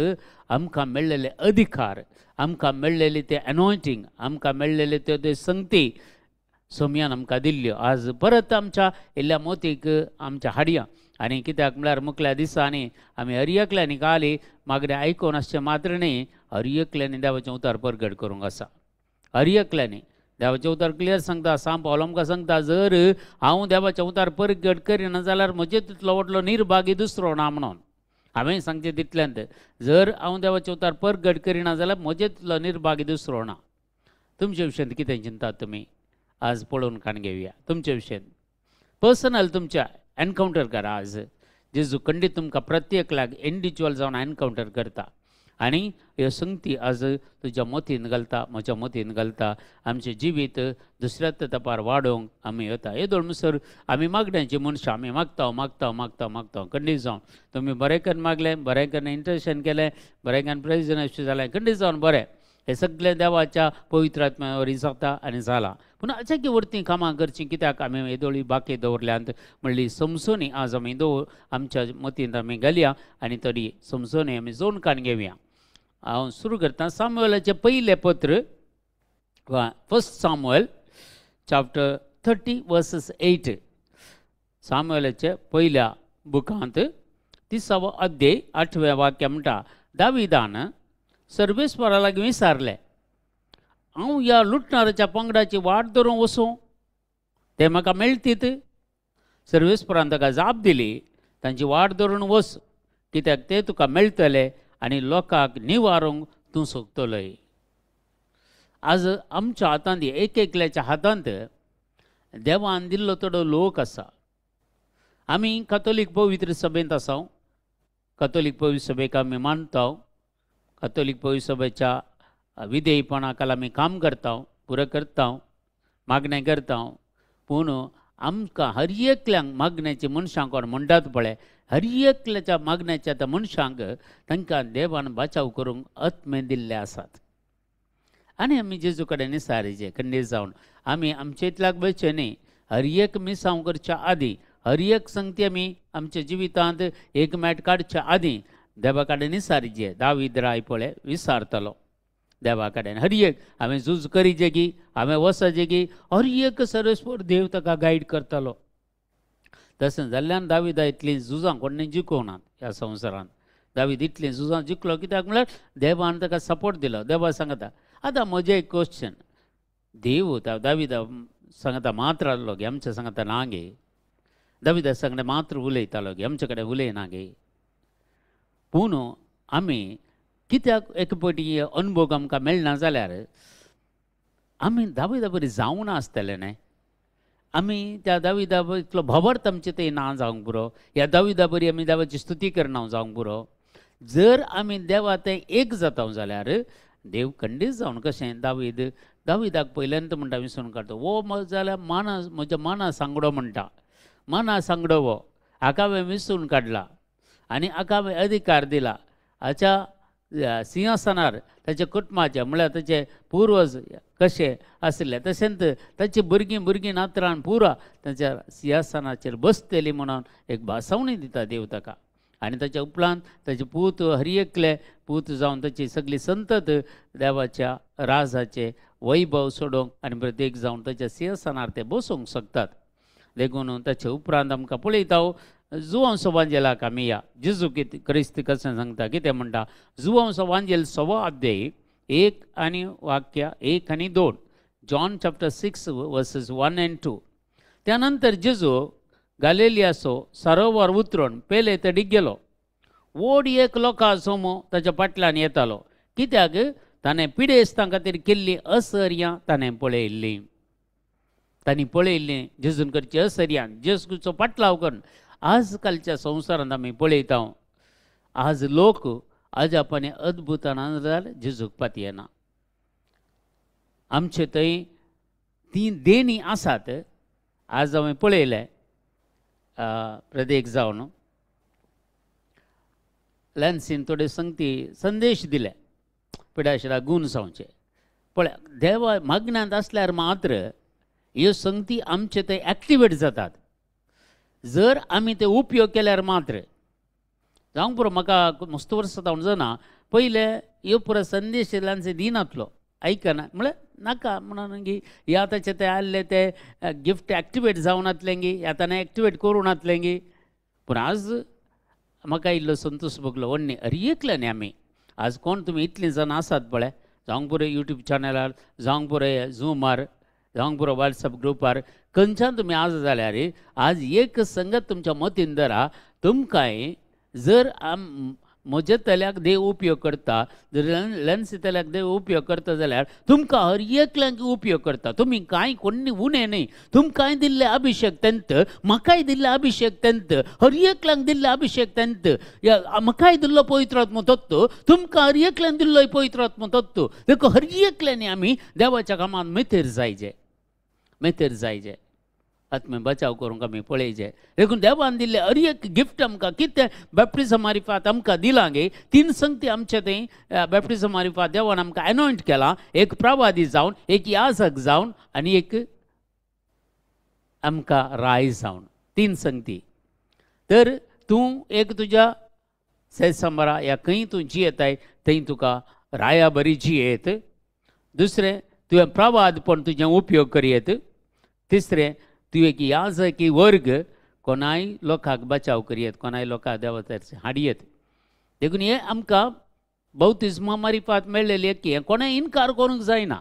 आमकां मेळ्ळेले अधिकार, आमकां मेळ्ळेले ते एनॉयंटींग, आमकां मेळ्ळेले ते संगती सोम्यान आमकां दिल्ल्यो. आज परत आमच्या इल्ल्या मोतीक आमच्या हाडया. आनी कित्याक म्हळ्यार मुखल्या दिसांनी आमी हर एकल्यांनी काली मागणें आयकून आसचें मात्र न्ही, हर एकल्यांनी देवाचें उतार परगट करूंक आसा. हर एकल्यांनी देवाचें उतार क्लियर सांगता. सांब पावलो आमकां सांगता, जर हांव देवाचें उतार परगट करिना जाल्यार म्हजे तितलो व्हडलो निर्भागी दुसरो ना म्हणून. हांवें सांगचें तितल्यांत, जर हांव देवाचें उतार परगट करिना जाल्यार म्हजे तितलो निर्भागी दुसरो ना. तुमचे विशयेंत कितें चिंतात तुमी? आज पळोवन काण घेवया. तुमचे विशयेंत पर्सनल तुमच्या एनकावंटर करा. आज जेजू खंडीत तुमकां प्रत्येकल्याक इंडिविज्युअल जावन एनकावंटर करता. आनी ह्यो संगती आज तुज्या मतीन घालता, म्हज्या मतीन घालता. आमचें जिवीत दुसऱ्या तेंपार वाडोवंक आमी येता. हे दोन मुसर आमी मागण्याची मनशां आमी मागता खंडीत जावन. तुमी बरें करून मागलें, बरें करून इंटरसेशन केलें, बरें करून प्रेजिडेंट जालें, खंडीत जावन बरें. हे सगळें देवाच्या पवित्र आत्म्या वरवीं जाता आनी जाला. पूण हाच्या वर्ती कामां करचीं कित्याक आमी येदोळी बाकी दवरल्यांत म्हणली समसोनी आज आमी आमच्या मतींत आमी घालया आनी तरी समसोनी आमी जोड काण घेवया. हांव सुरू करतां. सामुएलाचें पयलें पत्र, फर्स्ट सामुएल चॅप्टर 30 वर्सेस 8. सामुएलाच्या पयल्या बुकांत 30वा अध्याय 8वें वाक्य म्हणटा, दाविदान सर्वेस्परा लागीं विचारलें, हांव ह्या लुटणाऱ्याच्या पंगडाची वाट धरून वचूं, ते म्हाका मेळटीत? सर्वेस्परान ताका जाप दिली, तांची वाट धरून वच, कित्याक ते तुका मेळटले आनी लोकांक निवारूंक तूं सोदतलोय. आज आमच्या हातांत एक एकल्याच्या हातांत देवान दिल्लो थोडो लोक आसा. आमी कॅथोलीक पवित्र सभेंत आसा. कॅथोलीक पवित्र सभेक आमी मानता. कॅथोलीक पवित्र सभेच्या विधेयपणाक आमी काम करता, पुरो करता, मागणें करता. पूण आमकां हर एकल्यांक मागण्याच्या मनशांक कोण म्हणटात पळय, हर एकल्याच्या मागण्याच्या त्या मनशांक तांकां देवान बचाव करूंक आत्मे दिल्ले आसात. आनी आमी जेजू कडेन निसारीचे खंडीत जावन आमी आमचे इतल्याक बचे न्ही. हर एक मिसांव करच्या आदीं, हर एक संगती आमी आमच्या जिवितांत एक मेट काडच्या आदीं देवा कडेन निसारीचे. दावीद राय पळय विसारतलो देवा कडेन. हर एक हांवें झूज करीचे की, हांवें वचचे की, हर एक सर्वेस्पर देव ताका गायड करतलो. तशें जाल्ल्यान दाविदा इतलीं झुजां कोणें जिखोवनात ह्या संवसारांत. दावीद इतलीं झुजां जिखलो कित्याक म्हळ्यार देवान ताका सपोर्ट दिलो. देवा सांगता. आतां म्हजें एक क्वेश्चन, देव दाविदा सांगता मात्र आहलो गे, आमच्या सांगता ना गे. दाविदा सांगता मात्र उलयतालो गे, आमचे कडेन उलयना गे. पूण आमी कित्याक एक पटी अनुभव आमकां मेळना जाल्यार आमी दाविदा बरी जावं ना आसतलें न्हय. आमी त्या दाविदा इतलो भबर्थ आमचे ते ना जावंक पुरो, ह्या दाविदा बरी आमी देवाची स्तुती करना जावंक पुरो. जर आमी देवा तें एक जाता जाल्यार देव खंडीत जावन कशें दाविदाक पयल्यांत म्हणटा विसरून काडटा, वो जाल्यार म्हज्या माना सांगडो म्हणटा. माना सांगडो वो हाका हांवें विसरून काडला आनी हाका हांवें अधिकार दिला. हाच्या सिंहासनार ताच्या कुटुंबाचे म्हळ्यार ताचे पुर्वज कशे आसले तशेंच ताची भुरगीं नातरां पुरा ताच्या सिंहासनाचेर बसतलीं म्हणून एक भासावणी दिता देव ताका. आनी ताच्या उपरांत ताचे पूत हरियेकले पूत जावन ताची सगळी संतत देवाच्या राजाचे वैभव सोडूंक आनी प्रत्येक जावन ताच्या सिंहासनार ते बसूंक शकतात. देखून ताचे उपरांत आमकां पळयता जुवंसो वांजेलाक आमी या जेजू क्रिस्त कशें सांगता कितें म्हणटा. जुवंसो वांजेल 6 अध्याय 1 आनी वाक्य 1 आनी 2. John chapter 6 versus 1 and 2. त्या नंतर जेजू गालिलियाचो सरोवर उतरून पेले तडीक गेलो. व्हड एक लोकां समूह ताच्या फाटल्यान येतालो कित्याक ताणें पिडेस्तां खातीर केल्लीं असर्यां ताणें पळयल्लीं. तांणी पळयल्लीं जेजून करची असर्यां जेजूचो फाटलाव करून. आज कालच्या संवसारांत आमी पळयता आज लोक अजापांनी अद्भुतान जाल्यार जेजूक पाती येना. आमचे थंय ती देणी आसात. आज हांवें पळयलें प्रत्येक जावन लॅन्सीन थोडे संगती संदेश दिले पिडाशिरा गूण जावचे. पळय देवा मागण्यांत आसल्यार मात्र ह्यो संगती आमचे थंय एक्टिवेट जातात. जर आमी ते उपयोग केल्यार मात्र जावंक पुरो. म्हाका मस्त वर्स जावन जाणा पयले ह्यो पुरो संदेश लॅन्सी दिनातलो आयकना म्हळ्यार नाका म्हणून की हे आतांचे ते आसले ते गिफ्ट एक्टिवेट जावन नातलें गी हे आतां एक्टिवेट करूं नातलें गी. पूण आज म्हाका इल्लो संतोश भोगलो व्हडणे हरियेकले न्ही आमी. आज कोण तुमी इतलीं जाणां आसात पळय जावंक पुरो यूट्यूब चॅनलार जावंक पुरो झूमार जावंक पुरो वॉट्सॅप ग्रुपार खंयच्यान तुमी आज जाल्यार आज एक संगत तुमच्या मतीन धरा. तुमकांय जर म्हज्या तल्याक देव उपयोग करता जर लॅन्सी तल्याक देव उपयोग करता जाल्यार तुमकां हर एकल्यांक उपयोग करता. तुमी कांय कोणी उणें न्ही. तुमकांय दिल्ले अभिशेक तेंत म्हाकाय दिल्ले अभिशेक तेंत हर एकल्यांक दिल्ले अभिशेक तेंत म्हाकाय दिल्लो पवित्र आत्मो तत्व तुमकां हर एकल्यांक दिल्लो पवित्र आत्मो तत्व. देखो हर एकल्यांनी आमी देवाच्या कामांत मेथेर जायचे आत्मे बचाव करूंक आमी पळयचे. देखून देवान दिल्ले हर एक गिफ्ट आमकां कितें बॅप्टिझम मारिफात आमकां दिलां गे. 3 संगती आमचे थंय बॅप्टिझम मारिफात देवान आमकां एनॉयंट केला. एक प्रवादी जावन एक याजक जावन आनी एक आमकां राय जावन 3 संगती. तर तूं एक तुज्या सेसंबरा या खंय तूं जियेताय थंय तुका राया बरी जियेत. दुसरें तुवें प्रवादपण तुजें उपयोग करयेत. तिसरें तूं एक याजकी वर्ग कोणाय लोकांक बचाव करयेत कोणाय लोकांक देवाचेर हाडयेत. देखून हें आमकां बौतिस्मा मारिफात मेळ्ळेली एक हें कोणें इन्कार करूंक जायना.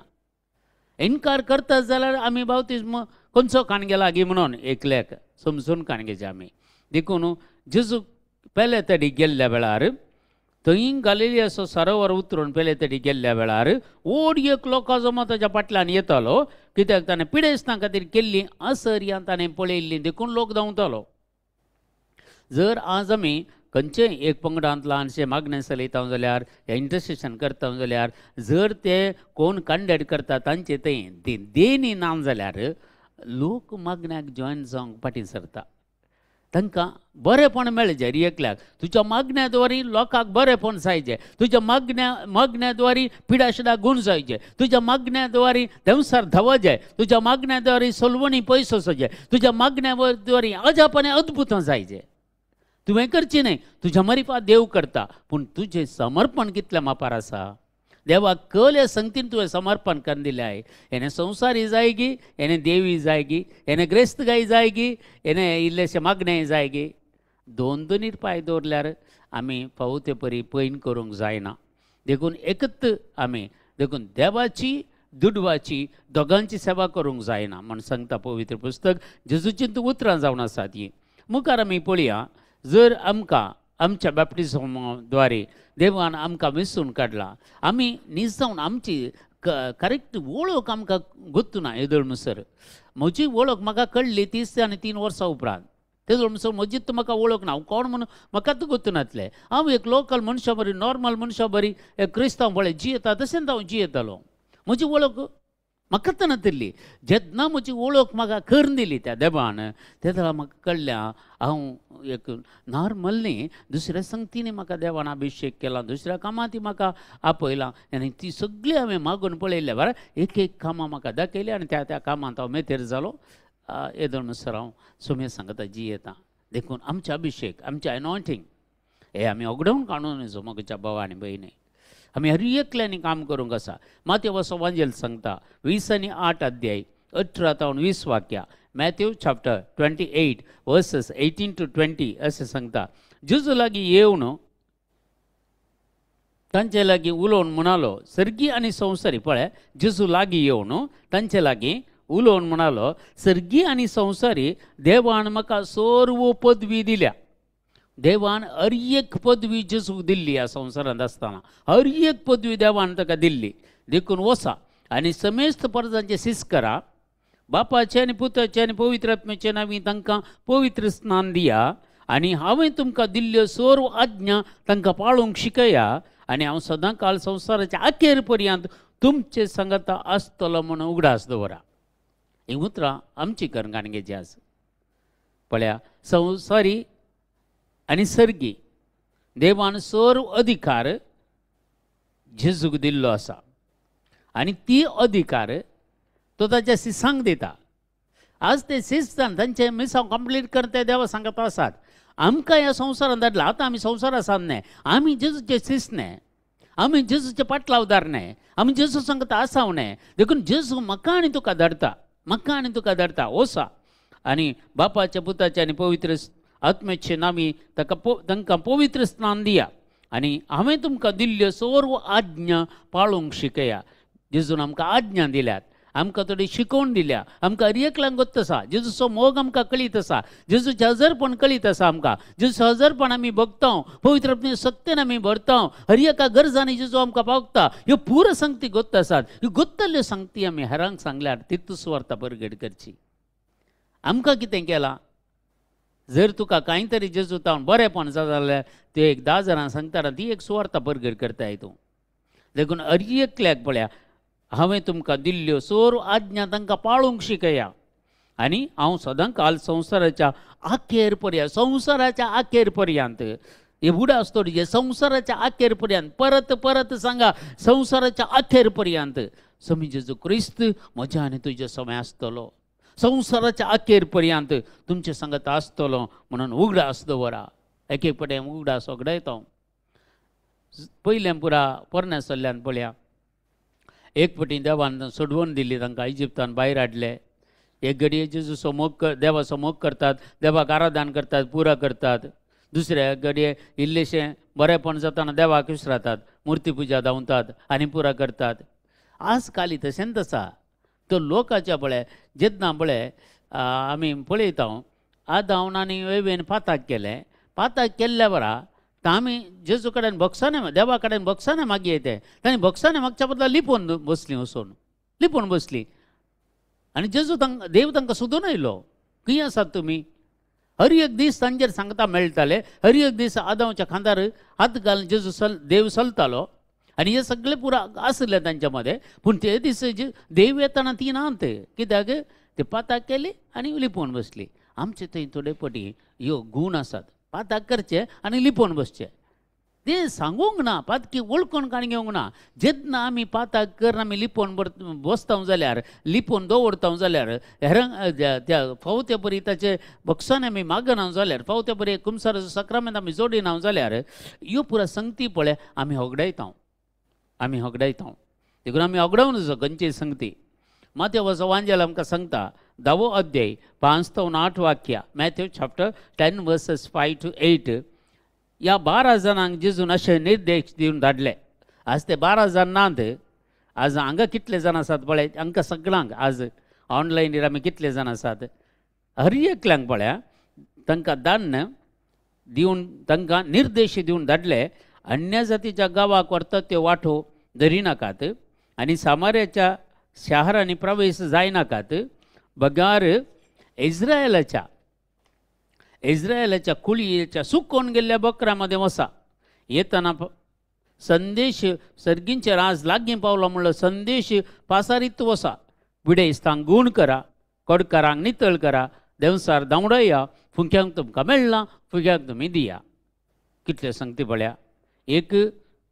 इन्कार करतात जाल्यार आमी बौतिस्म खंयचो काणगे लागीं म्हणून एकल्याक समजून काणगेचे आमी. देखून जेजू पेले तडी गेल्ल्या वेळार थंय गालिलियाचो सरोवर उतरून पेले तडी गेल्ल्या वेळार व्हड एक लोकां जमो ताच्या फाटल्यान येतालो कित्याक ताणें पिडेस्तां खातीर केल्लीं असर्यां ताणें पळयल्लीं. देखून लोक धांवतालो. जर आज आमी खंयचेय एक पंगडांत ल्हानशें मागणें चलयता जाल्यार या इंटरसेशन करता जाल्यार जर ते कोण कॅन्डिडेट करता तांचे थंय देणी ना जाल्यार लोक मागण्याक जॉयन जावंक फाटीं सरता. तांकां बरेंपण मेळचें एकल्याक. तुज्या मागण्या द्वारी लोकांक बरेंपण जायचें. तुज्या मागण्या द्वारी पिडाशिडा गूण जायचे. तुज्या मागण्या द्वारी देवसार धांवचे. तुज्या मागण्या द्वारी सोलवणी पयस वचचे. तुज्या मागण्या द्वारी अजापाने अद्भुतां जायचे. तुवें करची न्हय. तुज्या मारिफात देव करता. पूण तुजें समर्पण कितल्या मापार आसा. देवाक कल ह्या संगतीन तुवें समर्पण करून दिलें आहे. हेणे संवसारी जाय गी हेणे देवी जाय गी हेणे ग्रेस्तगाय जाय गी हेणे इल्लेशे मागणें जाय गी. दोनीर पांय दवरल्यार आमी फावो ते परी पैन करूंक जायना. देखून एकच आमी देखून देवाची दुडवाची दोगांची सेवा करूंक जायना म्हण सांगता पवित्र पुस्तक. जेजूचीं उतरां जावन आसात ही. मुखार आमी पळया जर आमकां आमच्या बॅप्टिझमाद्वारे देवान आमकां वेंचून काडला आमी न्हीज जावन आमची करेक्ट वळख आमकां गुंतूना. येदोळ म्हणसर म्हजी वळख म्हाका कळ्ळी 30 आनी 3 वर्सां उपरांत. तेदोळ म्हणसर म्हजीच म्हाका वळख ना. हांव कोण म्हणून म्हाकाच गुंतूनातलें. हांव एक लोकल मनशा बरी नॉर्मल मनशा बरी एक क्रिस्तांव पळय जियेता तशेंच हांव जियेतालो. म्हजी वळख म्हाका तना तिल्ली जेन्ना म्हजी वळख म्हाका करून दिली त्या देवान तेन्ना म्हाका कळ्ळें हांव एक नॉर्मल न्ही, दुसऱ्या संगतींनी म्हाका देवान अभिशेक केला, दुसऱ्या कामां ती म्हाका आपयलां आनी ती सगळी हांवें मागून पळयल्या बरें. एक एक कामां म्हाका दाखयली आनी त्या त्या कामांत हांव मेतेर जालो. येदोनुसार हांव सुमे सांगता जी येता देखून आमचे अभिशेक, आमचे एनॉयंटींग हे आमी ओगडावन काडून नजो म्हज्या भावा आनी भयणी. आमी हर एकल्यानी काम करूंक आसा. माथ्यू वांजेल सांगता 20 आनी 8 अध्याय 18 ते 20 वाक्या. मॅथ्यू चॅप्टर 28 वर्सेस 18 to 20 अशें सांगता. जेजू लागीं येवन तांचे लागीं उलोवन म्हणालो, सर्गी आनी संवसारी पळय, जेजू लागीं येवन तांचे लागीं उलोवन म्हणालो, सर्गी आनी संवसारी देवान म्हाका सर्व पदवी दिल्या. देवान हर एक पदवी जेजूक दिल्ली. ह्या संवसारांत आसतना हर एक पदवी देवान ताका दिल्ली. देखून वसा आनी समेस्त परजांचे सीस करा, बापाचे आनी पुताचे आनी पवित्र आत्म्याचे नांवी तांकां पवित्र स्नान दिया आनी हांवें तुमकां दिल्ल्यो सर्व आज्ञा तांकां पाळूंक शिकया आनी हांव सदां काळ संवसाराच्या अखेर पर्यंत तुमचे सांगता आसतलो म्हणून उगडास दवरा. ही उतरां आमची कर्णगाणगेची आसा. पळया, संवसारी आनी सर्गी देवान सर्व अधिकार जेजूक दिल्लो आसा आनी ती अधिकार तो ताच्या सिसांक दिता. आज ते सिसान तांचे मिसांव कंप्लीट करते देवा सांगत आसात. आमकां ह्या संवसारांत धाडला. आतां आमी संवसार आसात न्हय, आमी जेजूचे सीस न्हय, आमी जेजूचे पाटलावदार न्हय, आमी जेजू सांगता आसाव न्हय. देखून जेजू म्हाका आनी तुका धाडटा, म्हाका आनी तुका धाडटा. वसा आनी बापाच्या पुताचे आनी पवित्र आत्म्याचे नांवी तांकां पवित्र स्नान दिया आनी हांवें तुमकां दिल्ल्यो सर्व आज्ञा पाळूंक शिकया. जेजून आमकां आज्ञा दिल्यात, आमकां थोडी शिकोवन दिल्या, आमकां हर एकल्याक गत आसा. जेजूचो मोग आमकां कळीत आसा, जेजूचें हजरपण कळीत आसा आमकां. जेजूचें हजरपण आमी भोगतां, पवित्र आत्म्याचे सत्तेन आमी भरतां, हर एका गरजांनी जेजू आमकां पावता. ह्यो पुरो संगती गत आसात. ह्यो गत्तल्यो संगती आमी हेरांक सांगल्यार तितूस व्हरता परगड करची. आमकां कितें केलां? जर तुका कांय तरी जेजू तावन बरेंपण जाल्यार ते एक 10 जाणां सांगता, ती एक सुवार्ता परगड करता हितून. देखून हर एकल्याक पळया, हांवें तुमकां दिल्ल्यो सर्व आज्ञा तांकां पाळूंक शिकया आनी हांव सदां काल संवसाराच्या अखेर पर्यंत, संवसाराच्या अखेर पर्यंत, हे बुडा आसतो जे संवसाराच्या अखेर पर्यंत, परत परत सांगा, संवसाराच्या अखेर पर्यंत समी जेजू क्रिस्त म्हज्या आनी तुज्या समय आसतलो. संवसाराच्या अखेर पर्यंत तुमचे सांगत आसतलो म्हणून उगडास दवरा. एक एक पटेन उगडास ओगडायता. पयलें पुरा पोरण्यासल्ल्यान पळया, एक पटी देवान सोडवून दिली तांकां, इजिप्तान भायर हाडले. एक घडये जेजूचो मोग देवाचो मोग करतात, देवाक आराधन करतात, पुरा करतात. दुसऱ्या घडये इल्लेशें बरेंपण जाताना देवाक विसरातात, मुर्ती पुजा धांवतात आनी पुरा करतात. आज काली तशेंच आसा. तो लोकाच्या पळय जेन्ना पळय आमी पळयता, आदावन आनी वेवेन पाताक केलें, पाताक केल्ल्या बरा आमी जेजू कडेन बक्षाने देवा कडेन बक्षाने मागी येते. तांणी बक्षाने मागच्या बदला लिपोवन बसलीं, वचून लिपोवन बसलीं आनी जेजू देव तांकां सोदून आयलो. खंय आसात तुमी? हर एक दीस तांचेर सांगता मेळटाले, हर एक दीस आदावच्या खांदार हात घालून जेजू देव चलतालो आनी हे सगळे पुरा आसले तांच्या मदें. पूण ते दीस देव येताना ती नात. कित्याक? ते पाताक केली आनी लिपोवन बसली. आमचे थंय थोडे पटी ह्यो गूण आसात, पाताक करचे आनी लिपोवन बसचे. ते सांगूंक ना, पातकी वळखून काण घेवंक ना. जेन्ना आमी पाताक करून आमी लिपोवन बसता जाल्यार, लिपोवन दवरता जाल्यार, हेरांक त्या फावते परी ताचे बक्षान आमी मागना जाल्यार, फावते परी कुमसाराचो सक्रामेंत आमी जोडिना जाल्यार, ह्यो पुरा संगती पळय आमी होगडायता, आमी होगडायता. देखून आमी होगडावन नजो खंयचीय संगती. माथ्यू वांजेल आमकां सांगता 10 अध्याय 5 ते 8 वाक्या. Matthew chapter 10 versus 5 to 8. ह्या 12 जाणांक जेजून अशे निर्देश दिवन धाडले. आज ते 12 जाण नात. आज हांगा कितले जाण आसात पळय, हांकां सगळ्यांक आज ऑनलायनीर आमी कितले जाण आसात, हर एकल्यांक पळया तांकां दान दिवन, तांकां निर्देश दिवन धाडले. अन्य जातीच्या गांवाक व्हरतात त्यो वाटो धरी नाकात आनी सामार्याच्या शारांनी प्रवेश जायनाकात. बगार इस्रायलाच्या कुळयेच्या सुकोवन गेल्ल्या बकऱ्यामध्ये वसा. येताना संदेश सर्गींचे राज लागीं पावलो म्हणलो संदेश पासारीत वसा. पिडेस्तांक गूण करा, कडकारांक नितळ करा, देंवसार धांवडया, फुंक्यांक तुमकां मेळना, फुंक्यांक तुमी दिया. कितले संगती पळया. एक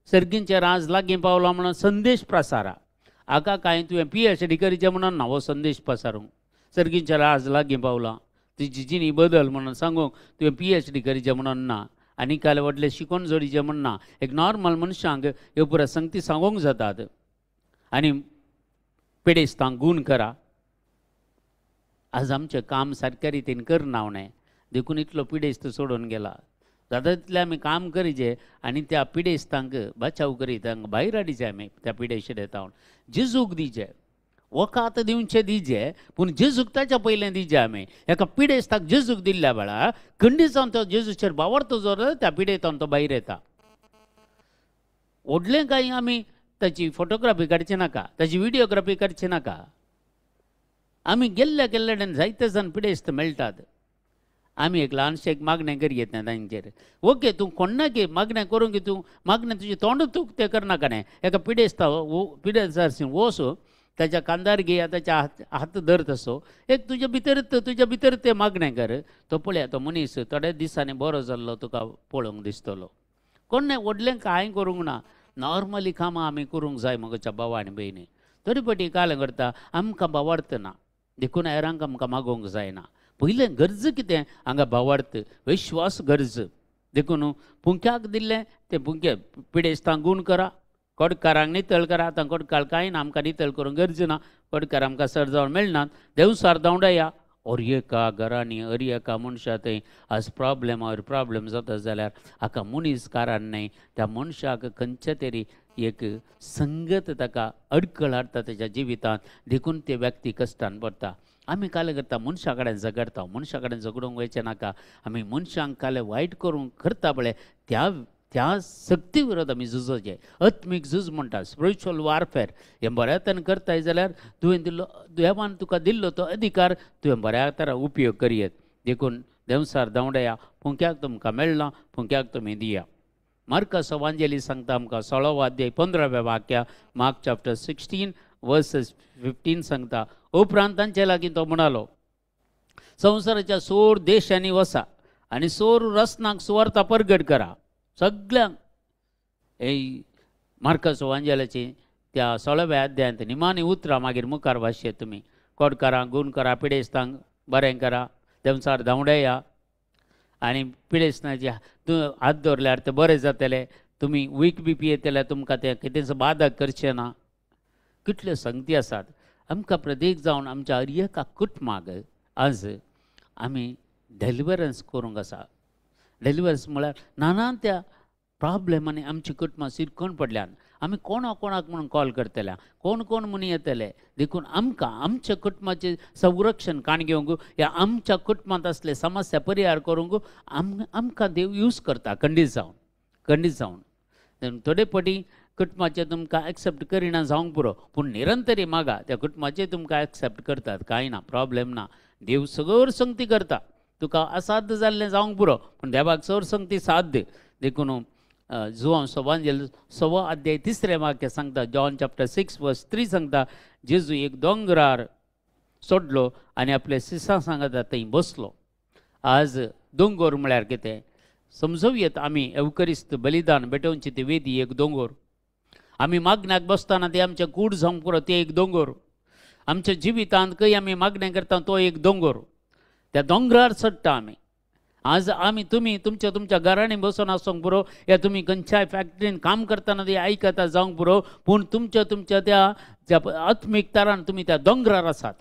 सर्गींचे राज लागीं पावला म्हणून संदेश प्रसारा. हाका कांय तुवें PhD करचें म्हणून ना हो संदेश पसारूंक. सर्गींचे राज लागीं पावलां, तुजी जिणी बदल म्हणून सांगूंक तुवें PhD करचें म्हणून ना, आनी काल व्हडलें शिकून जोडीचें म्हण ना. एक नॉर्मल मनशांक ह्यो पुरो संगती सांगूंक जातात. आनी पिडेस्तांक गूण करा. आज आमचें काम सारक्या रितीन करना हांव देखून इतलो पिडेस्त सोडून गेला. जाता तितलें आमी काम करीचें आनी त्या पिडेस्तांक बचाव करीत तांकां भायर हाडिचें आमी त्या पिडेशिडेतावन. जेजूक दिचें, वकात दिवचें दिचें, पूण जेजूक ताच्या पयलें दिचें आमी. एका पिडेस्ताक जेजूक दिल्ल्या वेळार खंडीत जावन तो जेजूचेर वावरतो जर त्या पिडेतावन तो भायर येता. व्हडलें कांय आमी ताची फोटोग्राफी काडची नाका, ताची विडियोग्राफी करची नाका. आमी गेल्ल्या गेल्ल्यान जायते जाण पिडेस्त मेळटात. आमी एक ल्हानशें एक मागणें करयेत ना तांचेर. ओके तूं कोणाक मागणें करूंक तूं मागणें तुजें तोंड तूं तें करनाका न्हय. एका पिडेस्तार वोस ताच्या कांदार घे, ताच्या हात धर तसो एक तुज्या भितर तें मागणें कर. तो पळया तो मनीस थोड्या दिसांनी बरो जाल्लो तुका पळोवंक दिसतलो. कोणें व्हडलें कांय करूंक ना. नॉर्मली कामां आमी करूंक जाय म्हज्या भावा आनी भयणी. तरी पटी काल करता आमकां भावार्थ ना, देखून हेरांक आमकां मागोवंक जायना. पयलें गरज कितें हांगा भावार्थ विश्वास गरज. देखून पुंक्याक दिल्लें तें पुंक्या पिडेस्तांक गूण करा, कडकारांक नितळ करा. आतां कडकार कांय ना, आमकां नितळ करूंक गरज ना. कडकार आमकां सर जावन मेळनात. देंवसार धांवडया. और एका घरांनी एका मनशा थंय आज प्रॉब्लेम जाता जाल्यार हाका मनीस कारण न्हय, त्या मनशाक खंयच्या तरी एक संगत ताका अडखळ हाडटा तेच्या जिवितांत. देखून ते व्यक्ती कश्टान पडटा. आमी काल करता मनशा कडेन झगडटा. मनशा कडेन झगडूंक वयचें नाका. आमी मनशांक काल वायट करूंक करता पळय त्या सक्ती विरोध आमी झुजोचें. आत्मीक झूज म्हणटा, स्पिरिच्युअल वारफेअर. हें बऱ्या तरेन करताय जाल्यार तुवें दिल्लो देवान तुका दिल्लो तो अधिकार तुवें बऱ्या तरेन उपयोग करयेत. देखून देंवसार धांवडया, फुंक्याक तुमकां मेळना, फुंक्याक तुमी दिया. मार्कस एवांजेलिस्ट सांगता आमकां 16 अध्याय 15 वाक्या, मार्क चॅप्टर 16 वर्सेस 15 सांगता. उपरांत तांचे लागीं तो म्हणालो, संवसाराच्या सोर देशांनी वसा आनी सोर रस्नाक सुवार्ता परगट करा सगळ्यांक. हे मार्कस एवांजेलाची त्या 16व्या अध्यायांत निमाणी उतरां मागीर मुखार वाचयेत तुमी. कडकारांक गूण करा, पिडेस्तांक बरें करा, देंवसार धांवडया आनी पिडेस्तांचे हात धरल्यार ते बरें जातले. तुमी वीक BP येतले तुमकां ते कितेंच बाधक करचें ना. कितल्यो संगती आसात. आमकां प्रत्येक जावन आमच्या हर एका कुटुंबाक आज आमी डेलिव्हरन्स करूंक आसा. डेलिव्हरन्स म्हळ्यार नाना त्या प्रॉब्लेमांनी आमची कुटुंबां सिरकोन पडल्यात. आमी कोणाक म्हणून कॉल करतले, कोण म्हूण येतले. देखून आमकां आमच्या कुटुंबाचें संरक्षण काण घेवंक, ह्या आमच्या कुटुंबांत असले समस्या परिहार करूंक आमकां देव यूज करता खंडीत जावन. थोडे पटी कुटुंबाचे तुमकां एक्सेप्ट करिना जावंक पुरो, पूण निरंतरी मागा त्या कुटुंबाचे तुमकां एक्सेप्ट करतात. कांय ना, प्रॉब्लेम ना. देव सगळ्यो संगती करता. तुका असाध्य जाल्लें जावंक पुरो, पूण देवाक सर संगती साध्य. देखून जुआंव एवांजेल 6 अध्याय 3 वाक्य सांगता. जॉन चॅप्टर 6 वर्स 3 सांगता, जेजू एक दोंगरार सोडलो आनी आपल्या शिसां सांगता थंय बसलो. आज दोंगर म्हळ्यार कितें समजूं आमी एवकरिस्त बलिदान भेटोवची ती वेदी एक दोंगर. आमी मागण्याक बसतना ते आमचे कूड जावंक पुरो ते एक दोंगर. आमच्या जिवितांत खंय आमी मागणें करता तो एक दोंगर. त्या दोंगरार चडटा आमी. आज आमी तुमी तुमच्या घरांनी बसून आसूंक पुरो, या तुमी खंयच्याय फॅक्टरीन काम करतना ते आयकता जावंक पुरो, पूण तुमच्या त्या आत्मीक तरान तुमी त्या दोंगरार आसात.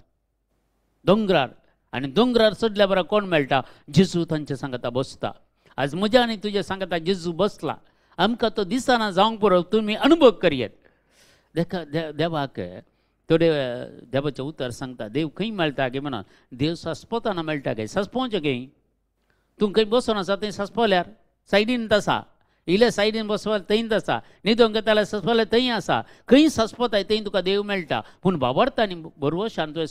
दोंगरार आनी दोंगरार चडल्या बरा कोण मेळटा? जेजू तांचे सांगता बसता. आज म्हज्या आनी तुज्या सांगता जेजू बसला. आमकां तो दिसना जावंक पुरो, तुमी अनुभव करयेत. देवाक थोडे देवाचें उतर सांगता देव खंय मेळटा गे म्हणून. देव सस्पताना मेळटा गे. सस्पोवचें खंय? तूं खंय बसून आसा थंय सस्पल्यार सायडीन तसा, इल्ल्या सायडीन बसवाल थंय आसा, न्हिदोंक येताल्यार सस्पल्यार थंय आसा. खंय सस्पताय थंय तुका देव मेळटा. पूण बाबरता आनी बरवशान तुवें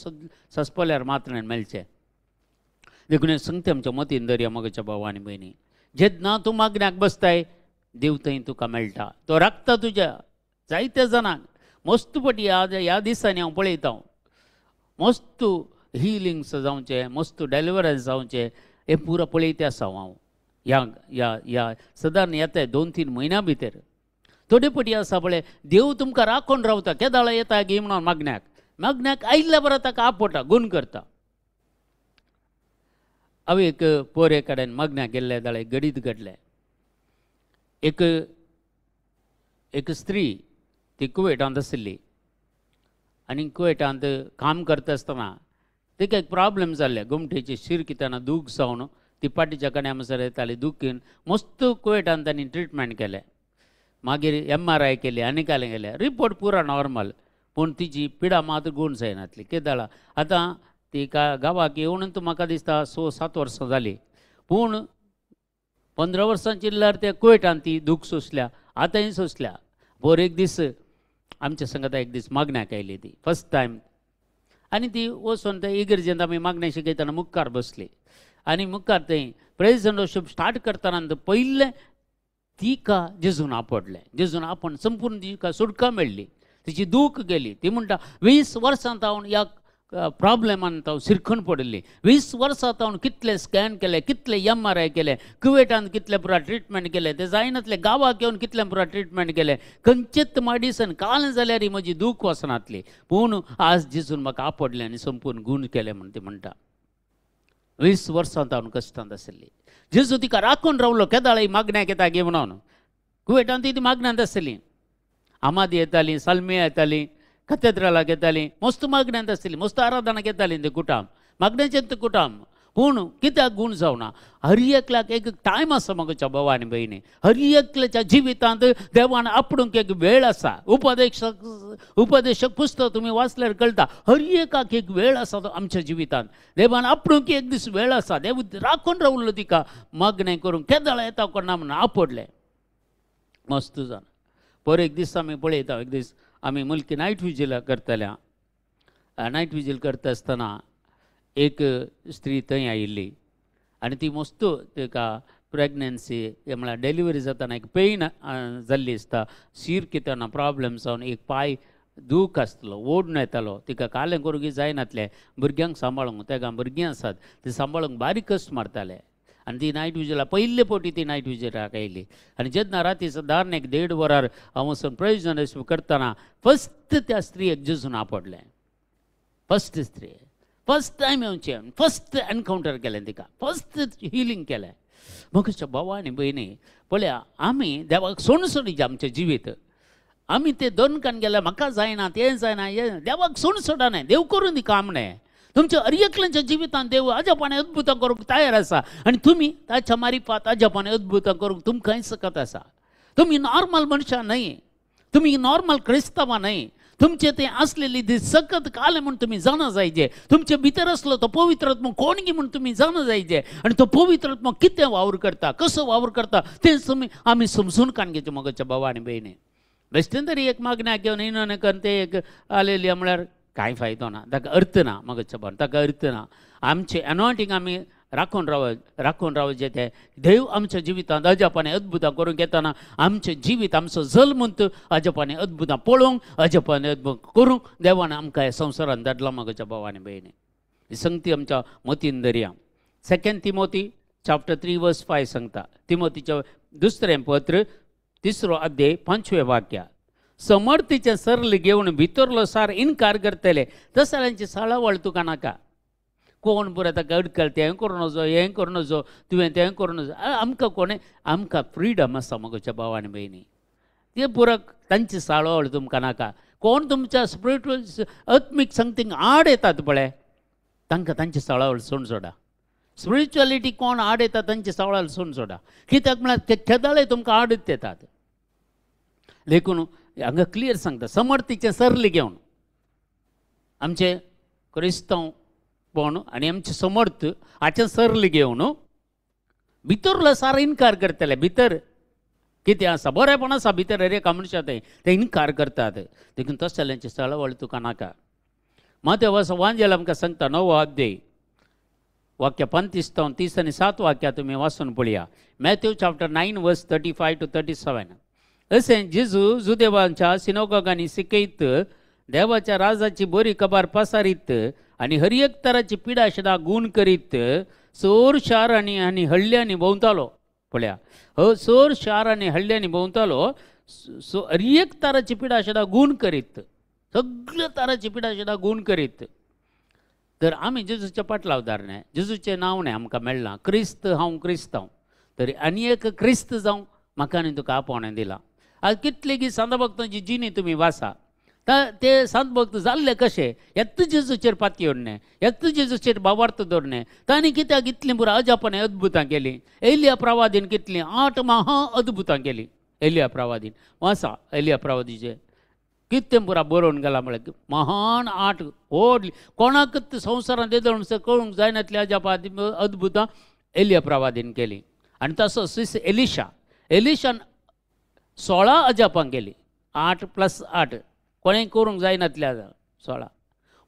सस्पल्यार मात्र मेळचें. देखून हे संगती आमच्या मतीन दर्या मोगाच्या भावा आनी भयणी. जेन्ना तूं मागण्याक बसताय देव थंय तुका मेळटा. तो राखता तुज्या. जायत्या जाणांक मस्तपटी ह्या दिसांनी हांव पळयता. मस्त हिलिंग्स जावचे, मस्त डेलिव्हरन्स जावचे, हे पुरो पळयते आसा हांव ह्या ह्या ह्या सादारण येता 2-3 म्हयन्या भितर. थोडे पटी आसा पळय, देव तुमकां राखून रावता, केदाळा येता गे म्हणून मागण्याक आयिल्ल्या बरो ताका आपटा गूण करता. हांव एक पोरे कडेन मागण्याक गेल्ले दाळे गडीत घडले. एक स्त्री ती कुवेटांत आशिल्ली आनी कुवेटांत काम करता आसतना तिका एक प्रॉब्लेम जाल्ले. घुमटेची शीर कितें दूख जावन ती पाटीच्या कण्या म्हणसर येताली, दुखीन मस्त कुवेटांत तांणी ट्रिटमेंट केलें. मागीर MRI केली आनी काय केलें, रिपोर्ट पुरो नॉर्मल, पूण तिची पिडा मात गूण जायनातली. कितें जालां आतां ती गांवाक येवन म्हाका दिसता 6-7 वर्सां जालीं, पूण 15 वर्सांची जाल्यार त्या कुवेटांत ती दूख सोंसल्या, आतांय सोंसल्या. पोर एक दीस आमच्या संगत एक दीस मागण्याक आयली ती फर्स्ट टायम, आनी ती वचून त्या इगर्जेंत आमी मागणें शिकयतना मुखार बसली आनी मुखार थंय प्रेज अँड वर्शीप स्टार्ट करतना पयलें तिका जेजून आपडलें. जेजून आपण संपूर्ण तिका सुटका मेळ्ळी, तिची दूख गेली. ती म्हणटा 20 वर्सां हांव ह्या प्रॉब्लेमान हांव शिरखून पडिल्ली. 20 वर्सां हांव कितले स्कॅन केले, कितले MRI केले, कुवेटांत कितले पुरा ट्रिटमेंट केले, ते जायनातले गांवाक येवन कितले पुरा ट्रिटमेंट केले, खंयचेच मेडिसन काल जाल्यार ही म्हजी दूख वचनातली, पूण आज जेजून म्हाका आपडलें आनी संपूर्ण गूण केले म्हण ती म्हणटा. 20 वर्सां हांव कश्टांत आशिल्ली. जेजू तिका राखून रावलो, केदाळ ही मागण्याक येता गे म्हणून. कुवेटांत ती मागण्यांत आसली, आमादी येताली, सालमिया येताली, कथेद्रलाक येताली, मस्त मागण्यांत आसली, मस्त आराधनाक येताली ते कुटाम, मागण्याचें ते कुटाम. पूण कित्याक गूण जावना? हर एकल्याक एक टायम आसा मगोच्या भावा आनी भयणी. हर एकल्याच्या जिवितांत देवान आपणूक एक वेळ आसा. उपदेशक पुस्तक तुमी वाचल्यार कळटा, हर एकाक एक वेळ आसा तो आमच्या जिवितांत. देवान आपणूक एक दीस वेळ आसा. देव राखून रावलो तिका मागणें करूंक, केदाळ येता कोणा म्हणून आपडलें. मस्त जावन पर एक दीस आमी पळयता, एक दीस आमी मुल्की नायट विजील करतल्या. नायट विजील करता आसतना एक स्त्री थंय आयिल्ली आनी ती मस्त तेका प्रेग्नन्सी म्हळ्यार डेलिव्हरी जाताना एक पेन जाल्ली आसता, शीर कितें प्रॉब्लेम जावन एक पाय दूख आसतलो, ओडून येतालो, तिका कालें करूंक जायनातलें. भुरग्यांक सांबाळूंक, तेका भुरगीं आसात ती सांबाळूंक बारीक कश्ट मारताले. आनी ती नायट विजीला पयले फावटी ती नायट विजीलाक आयली. आनी जेन्ना राती सादारण एक 1.5 वरार हांव वचून प्रेज अँड वर्शीप करतना फस्ट त्या स्त्रीयेक जेजून आपडलें. फस्ट स्त्री, फस्ट टायम येवचें, फस्ट एनकावंटर केलें तिका, फस्ट हिलींग केलें. म्हज्या भावा आनी भयणी पळया, आमी देवाक सोडीत आमचें जिवीत. आमी ते दोनकान गेल्यार म्हाका जायना, तें जायना, हें देवाक सोडा न्हय, देव करून दी काम न्हय. तुमच्या हर एकल्याच्या जिवितांत देव अजापाने अद्भुतां करूंक तयार आसा आनी तुमी ताच्या मारिफात अजापाने अद्भुतां करूंक तुमकांय सकत आसा. तुमी नॉर्मल मनशां न्हय, तुमी नॉर्मल क्रिस्तांवां न्हय. तुमचे ते असलेली ती सकत काल म्हणून तुम्ही जाणा जायचे. तुमच्या भितर असलो तो पवित्र आत्मा कोण गी म्हणून तुम्ही जाणा जायचे. आणि तो पवित्र आत्मा किती वावर करता, कसं वावर करता ते तुम्ही आम्ही समजून काणगेचे मगच्या भावा आणि बहिणी. बेश्टेन तरी एक मागण्या घेवन इनोन करते एक आलेली म्हळ्यार कांय फायदो ना, ताका अर्थ ना. मगच्या भावान ताका अर्थ ना. आमचे अनॉयंटींग आमी राखून रावचे ते देव आमच्या जिवितांत अजापाने अद्भुतां करूंक येताना आमचे जिवीत आमचो जल म्हणत अजापाने अद्भुतां पळोवंक अजापाने अद्भुत करूंक देवान आमकां ह्या संवसारांत धाडला. मगच्या भावानी बहिणी ही संगती आमच्या मतीन दरया. 2 तिमोथी चॅप्टर 3 वर्स 5 सांगता. तिमोथीच्या दुसरें पत्र 3 अध्याय 5वें वाक्य. समर्थीचें सरल घेवन भितरलो सार इन्कार करतले तसल्यांची साळावळ तुका नाका. कोण पुरो ताका अडकलते हें करूं नजो, हें करूं नजो, तुवें तें करूं नजो. आमकां कोणें आमकां फ्रिडम आसा मगोच्या भावानी बहिणी. ते पुरो तांची साळावळ तुमकां नाका. कोण तुमच्या स्पिरिच्युअल आत्मीक संगतीक आड येतात पळय तांकां तांची साळावळ सोडून सोडा. स्पिरिच्युअलिटी कोण आड येता तांची साळावळ सोडून सोडा. कित्याक म्हळ्यार ते केदाळे तुमकां आडत येतात. देखून हांगा क्लियर सांगता समर्थीचें सरले घेवन आमचे क्रिस्तांव पण आनी आमचे समर्थ हाचें सरले घेवन भितरलो सार इन्कार करतले. भितर कितें आसा बरेंपण आसा भितर हर एका मनशांत ते इन्कार करतात. देखून तसल्यांची साळावळ तुका नाका. माथ्या वांजेल आमकां सांगता 9 अध्याय वाक्य 35 ते 30 आनी 7 वाक्या तुमी वाचून पळया. मॅथ्यू चॅप्टर 9 वर्स 35 to 37. अशें जेजू जुदेवांच्या सिनोगोगांनी शिकयत देवाच्या राजाची बरी खबर पसारीत आणि हर एक तराची पिडा शिडा गुण करीत सोर शार आणि हळ्यांनी भोंवतालो. पळया हो, सोर शार आणि हळ्यांनी भोंवतालो. हर एक तराची पिडा शिडा गुण करीत, सगळ्या तराची पिडा शिडा गुण करीत. तर आम्ही जेजूच्या पाटलावदार नाही, जेजूचें नांव नाही आमकां मेळ्ळां. क्रिस्त हांव क्रिस्तांव, तरी आनी एक क्रिस्त जावं म्हाका आनी तुका आपोवणें दिलां. आज कितले की संत भक्तांची जिणी तुमी वाचा, ते संत भक्त जाल्ले कशे, येत्त जेजूचेर पातये ओडणे, येत्त जेजूचेर भावार्थ दवरणे. तांणी कित्याक इतलीं पुरो अजापांनी अद्भुतां केलीं. एलिया प्रवादीन कितलीं 8 महा अद्भुतां केलीं. एलिया प्रवादीन वाचा, एलिया प्रवादीचे कितें पुरा बरोवन गेला म्हळ्यार महान 8 व्हडली, कोणाक संवसारांत येदळून कळूंक जायनातली अजापां अद्भुतां एलिया प्रवादीन केलीं. आनी तसो सिस एलिशान 16 अजापां केलीं. 8 + 8 कोणेंय करूंक जायनातल्या 16.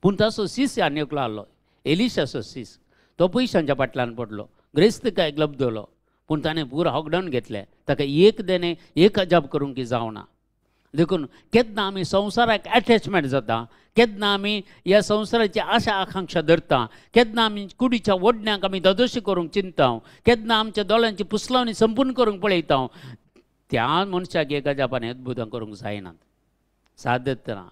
पूण तसो सीस आनी एकलो आहलो, एलिशाचो सीस. तो पयशांच्या फाटल्यान पडलो, ग्रेस्तकायेक लब्धलो. पूण ताणें पुरो हॉकडावन घेतलें. ताका एक देणे एक अजाप करूंक जावना. देखून केन्ना आमी संवसाराक एटॅचमेंट जाता, केन्ना आमी ह्या संवसाराची आशा आकांक्षा धरता, केन्ना आमी कुडीच्या वडण्यांक आमी दोदोशी करूंक चिंतता, केन्ना आमच्या दोळ्यांची पुसलावणी संपूर्ण करूंक पळयता, त्या मनशाक एक अजापांनी अद्भुतां करूंक जायनात, सादत ना.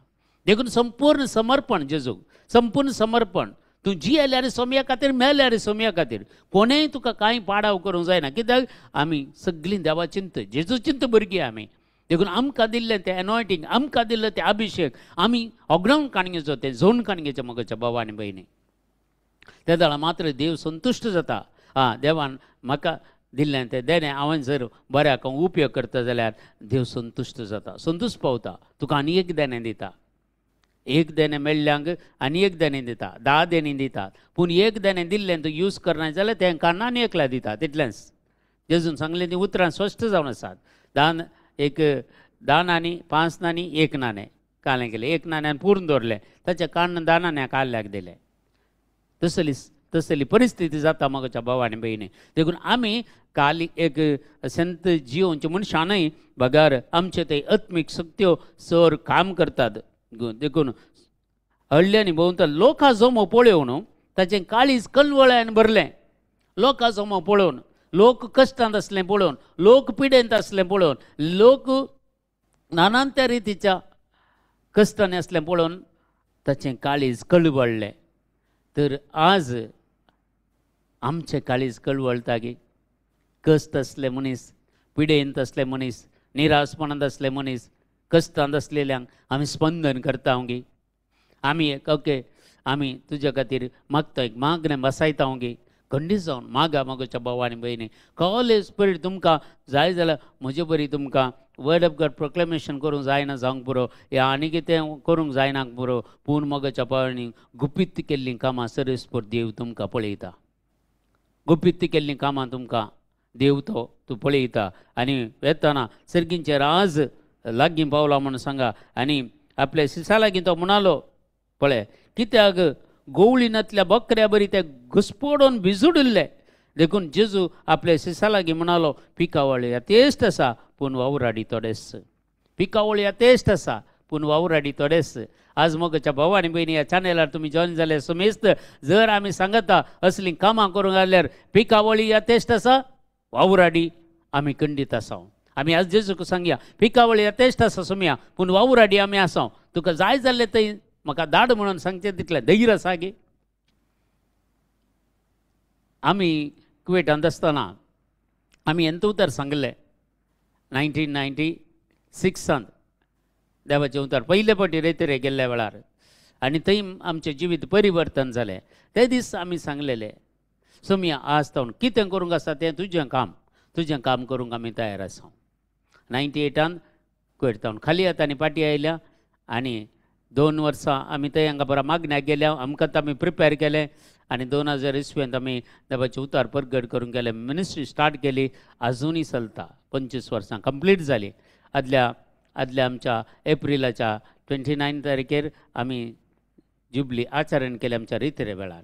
देखून संपूर्ण समर्पण जेजूक, संपूर्ण समर्पण. तूं जियेल्यार सोम्या खातीर, मेल्यार सोम्या खातीर. कोणेंय तुका कांय पाडाव करूंक जायना. कित्याक आमी सगळीं देवा चिंत, जेजू चिंत भुरगीं आमी. देखून आमकां दिल्लें तें एनॉयटींग, आमकां दिल्लें तें अभिशेक आमी होगडावन काणयेचो, तें झोन काणयेचें मोगाच्या भावा आनी भयणी. त्या दाळा मात्र देव संतुश्ट जाता. देवान म्हाका दिल्लें तें देणें हांवें जर बऱ्याक उपयोग करता जाल्यार देव संतुश्ट जाता, संतुश्ट पावता. तुका आनी एक देणें दिता. एक देणें मेळ्ळ्यांक आनी एक देणें दिता, 10 देणी दितात. पूण एक देणें दिल्लें तूं यूज करना जाल्यार तें काडून आनी एकल्या दिता, तितलेंच. जेजून सांगलें तीं उतरां स्पश्ट जावन आसात. 10 नाणी, 5 नाणी, 1 नाणें कालें केलें. 1 नाण्यान पूर्ण दवरलें, ताच्या काडून 10 नाण्या काल्याक दिलें. तसली परिस्थिती जाता मोगाच्या भावा आनी भयणी. देखून आमी काली एक संत जियोवचे मनशानय बगार आमचे ते आत्मीक शक्त्यो सर काम करतात. देखून हळ्यांनी भोंवता लोकां जमो पळोवन ताचें काळीज कलवळ्यान भरलें. लोकां जमो पळोवन, लोक कश्टांत आसलें पळोवन, लोक पिडेंत आसलें पळोवन, लोक नानान त्या रितीच्या कश्टांनी आसलें पळोवन ताचें काळीज कळवळ्ळें. तर आज आमचें काळीज कळवळटा गे. कश्ट असले मनीस, पिडेंत असले मनीस, निराशपणांत असले मनीस, कश्टांत असलेल्यांक आमी स्पंदन करता गे. आमी ओके, आमी तुज्या खातीर मागता, एक मागणें बसयता गे. खंडीत जावन मागा मोगाच्या भावा आनी भयणी. कॉल स्पिरीट तुमकां जाय जाल्यार म्हजे बरी तुमकां वर्ड ऑफ गॉड प्रोक्लेमेशन करूंक जायना जावंक पुरो, या आनी कितें करूंक जायना पुरो. पूण मोगाच्या भावांनी गुपीत केल्लीं कामां सरस्पर देव तुमकां पळयता. गुपीत केल्लीं कामां तुमकां देव तूं पळयता. आनी येताना सर्गींचेर आज लागीं पावला म्हणून सांगा. आनी आपल्या शिसा लागीं तो म्हणालो पळय, कित्याक गोवळीनांतल्या बकऱ्या बरी ते घुस्पोडून भिजुडिल्ले. देखून जेजू आपल्या शिसा लागीं म्हणालो, पिकावळ येतेश्ट आसा पूण वावराडी थोडेच. पिकावळ येतेश्ट आसा पूण वावराडी थोडेच. आज मोगाच्या भावा आनी भयणी, ह्या चॅनलार तुमी जॉइन जाल्यार समेस्त जर आमी सांगता असलीं कामां करूंक जाल्यार पिकावळी येतेश्ट आसा, वावराडी आमी खंडीत आसा. आमी आज जेजूक सांगया, पिकावळ येतेश्ट आसा सोम्या पूण वावराडी आमी आसा. तुका जाय जाल्लें थंय म्हाका धाड म्हणून सांगचें तितलें धैर्य आसा गे. आमी कुवेटांत आसतना आमी हेंचो उतर सांगलें 1996 देवाचें उतर पयले फावटी रेतीरे गेल्ल्या वेळार. आनी थंय आमचें जिवीत परिवर्तन जालें. ते दीस आमी सांगलेलें, सोम्या आज तावन कितें करूंक आसा तें तुजें काम करूंक आमी तयार आसा. 98 कुवेट तावन खाली हातांनी पाटी आयल्या. आनी 2 वर्सां आमी थंय हांगा बरा मागण्याक गेल्या. आमकां आमी प्रिपेर केलें. आनी 2000 इसवेंत आमी देवाचें उतार परगट करूंक गेले. मिनिस्ट्री स्टार्ट केली, आजुनूय चलता. 25 वर्सां कंप्लीट जाली. आदल्या आमच्या एप्रिलाच्या 29 तारखेर आमी जुबली आचरण केलें आमच्या रितीरे वेळार.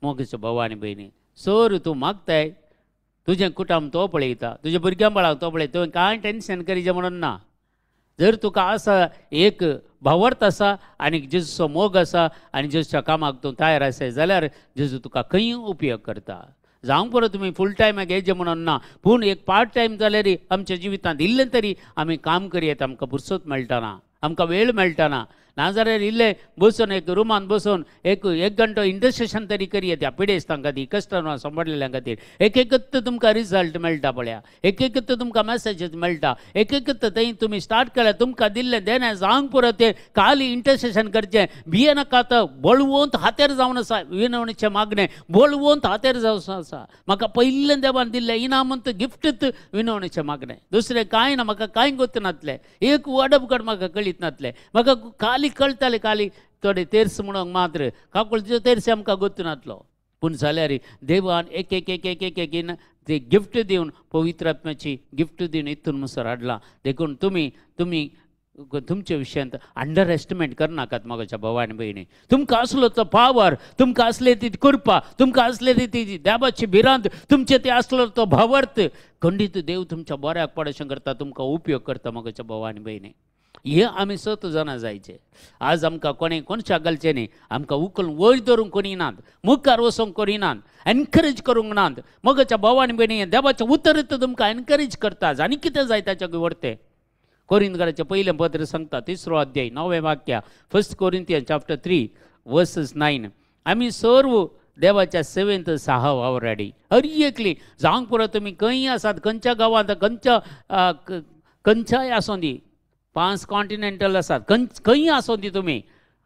मोगाच्या भावा आनी भयणी, सर तूं मागताय, तुजें कुटुंब तो पळयता, तुज्या भुरग्यां बाळाक तो पळयता, तुवें कांय टेन्शन करीचें म्हणून ना. जर तुका असा एक भावर्त आसा आनी जेजूचो मोग आसा आनी जेजूच्या कामाक तूं तयार आसा जाल्यार जेजू तुका खंय उपयोग करता. जावंक पुरो तुमी फूल टायमाक हेजे म्हणून ना, पूण एक पार्ट टायम जाल्यार आमच्या जिवितांत इल्लें तरी आमी काम करयेत. आमकां फुरसत मेळटना, आमकां वेळ मेळटना, नाजाल्यार इल्लें बसून एक रुमान बसून एक घंटो इंटरसेशन तरी करियेत ह्या पिडेस्तां खातीर, कस्टमरां सांबाळलेल्या खातीर. एक तुमकां रिजल्ट मेळटा पळया, एक तुमकां मॅसेजीस मेळटा, एक थंय तुमी स्टार्ट केल्यार तुमकां दिल्लें देणें जावंक पुरो तें खाली इंटरसेशन करचें. भिये नाका, आतां बळवंत हातेर जावन आसा विनवणेचें मागणें, बळवंत हातेर जावन आसा. म्हाका पयलें देवान दिल्लें इनामंत गिफ्टच विनवणेचें मागणें, दुसरें कांय ना. म्हाका कांय गोत नासलें, एक वडपकड म्हाका कळीत नासलें. म्हाका खाली कळटाले खाली थोडे तेर्स म्हणून मात्र, काकुळच्यो तेर्स आमकां गोत नासलो. पूण जाल्यार देवान एक एक एक एक एक एक ते गिफ्ट दिवन, पवित्र आत्म्याची गिफ्ट दिवन इतून मुसर हाडलां. देखून तुमी तुमच्या विशयांत अंडर एस्टिमेट करनाकात म्हाज्या भवानी भयणी. तुमकां असलो तो पावर, तुमकां असले ती कृपा, तुमकां असले ती देवाची भिरांत, तुमचे ते असलो तो भावर्थ, खंडीत देव तुमच्या बऱ्याक पडशें करता, तुमकां उपयोग करता म्हाज्या भवानी भयणी. हे आमी 7 जाणां जायचे. आज आमकां कोणशा घालचें न्ही, आमकां उखलून वयर धरूंक कोणी नात, मुखार वचोंक कोणी नात, एनकरेज करूंक नात. मगाच्या भवानी भयणी देवाचें उतर तुमकां एनकरेज करता. आनी कितें जाय ताच्या व्हरतें. कोरिंथकाराचें पयलें पत्र सांगता 3रो अध्याय 9वें वाक्य, 1 Corinthians chapter 3 verses 9. आमी सर्व देवाच्या सेवेंत साहा वावराडी. हर एकली जावंक पुरो तुमी खंय आसात, खंयच्या गांवांत, खंयच्याय आसूं दी, 5 कॉन्टिनेंटल आसात, खंय आसूं दी तुमी,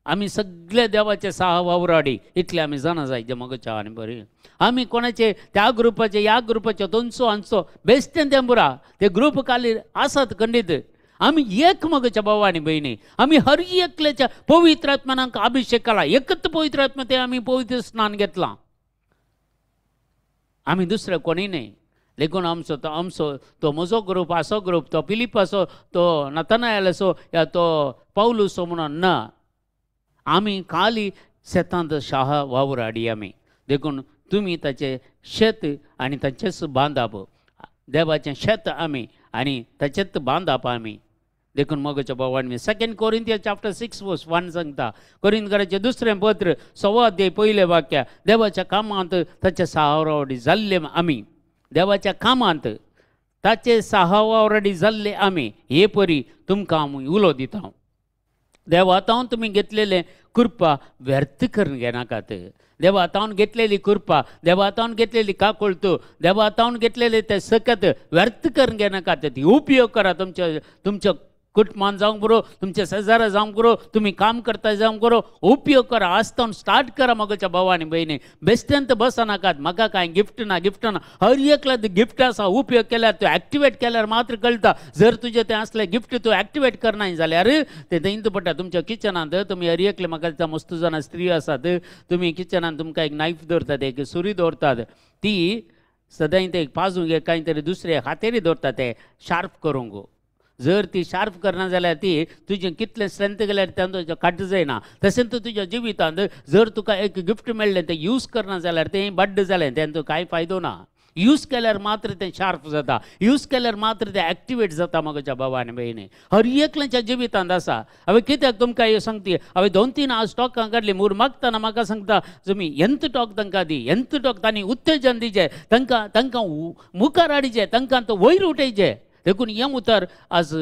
आमी सगळे देवाचे साहा वावराडी. इतले आमी जाणा जाय जे मगच्या आनी बरें. आमी कोणाचे त्या ग्रुपाचे ह्या ग्रुपाचे दोनसो हांचो बेश्टें तें बुरा, ते ग्रुप खाली आसात खंडीत. आमी एक मगच्या भवानी भयणी, आमी हर एकल्याच्या पवित्र आत्म्यान आमकां अभिषेक केला. एकच पवित्र आत्मा ते आमी पवित्र स्नान घेतलां. आमी दुसरे कोणी न्ही. देखून आमचो तो म्हजो ग्रूप आसो ग्रूप, तो फिलीप आसो, तो नतनाएल आसो, या तो पाऊल असो म्हणून ना. आमी खाली शेतांत शाहा वावराडी आमी. देखून तुमी ताचें शेत आनी ताचेच बांदप, देवाचें शेत आमी आनी ताचेच बांदप आमी. देखून मगच्या भवानी 2 Corinthians chapter 6 verse 1 सांगता, कोरिंथकाराचें 2रें पत्र 6 अध्याय 1 वाक्य, देवाच्या कामांत ताचे साहावावडी जाल्ले आमी, देवाच्या कामांत ताचे साहावावडी जाल्ले आमी, हे परी तुमकां आमी उलो दिता. देवातावन तुमी घेतलेले कृपा व्यर्थ करून घेनाकात. देवातावन घेतलेली कृपा, देवातावन घेतलेली काकुळतो, देवातावन घेतलेले ते सकत व्यर्थ करून घेनाकात. ती उपयोग करा. तुमच्या कुटुंबान जावंक बरो, तुमच्या शेजारा जावंक बरो, तुमी काम करता जावंक बरो, उपयोग करा. आसतावन स्टार्ट करा मगच्या भवानी भयणी. बेश्टेंत बसनाकात, म्हाका कांय गिफ्ट ना हर एकला गिफ्ट आसा. उपयोग केल्यार तूं एक्टिवेट केल्यार मात्र कळटा. जर तुजें तें असलें गिफ्ट तूं एक्टिवेट करनाय जाल्यार तें थंयच पडटा. तुमच्या किचनांत तुमी हर एकले, म्हाका दिसता मस्त जाणां स्त्री आसात, तुमी किचनांत तुमकां एक नायफ दवरतात, एक सुरी दवरतात, ती सदांच ते पाजूंक एक कांय तरी दुसरे हातेरी दवरतात ते शार्प करूंक. जर ती शार्प करना जाल्यार ती तुजें कितलें स्ट्रेंथ केल्यार तें काट जायना. तशेंच तुज्या जिवितांत जर तुका एक गिफ्ट मेळ्ळें तें यूज करना जाल्यार तें बड्ड जालें, तें कांय फायदो ना. यूज केल्यार मात्र तें शार्प जाता, यूज केल्यार मात्र तें एक्टिवेट जाता. मगच्या भवानी भयणी हर एकल्याच्या जिवितांत आसा. हांवें कित्याक तुमकां हे सांगती, हांवें 2-3 आज टॉकां काडली. मूर मागतना म्हाका सांगता तुमी एंत टॉक तांकां दी, एंत टॉक तांणी उत्तेजन दिचें, तांकां मुखार हाडचें, तांकां तो वयर उठयचें. देखून हें उतर आज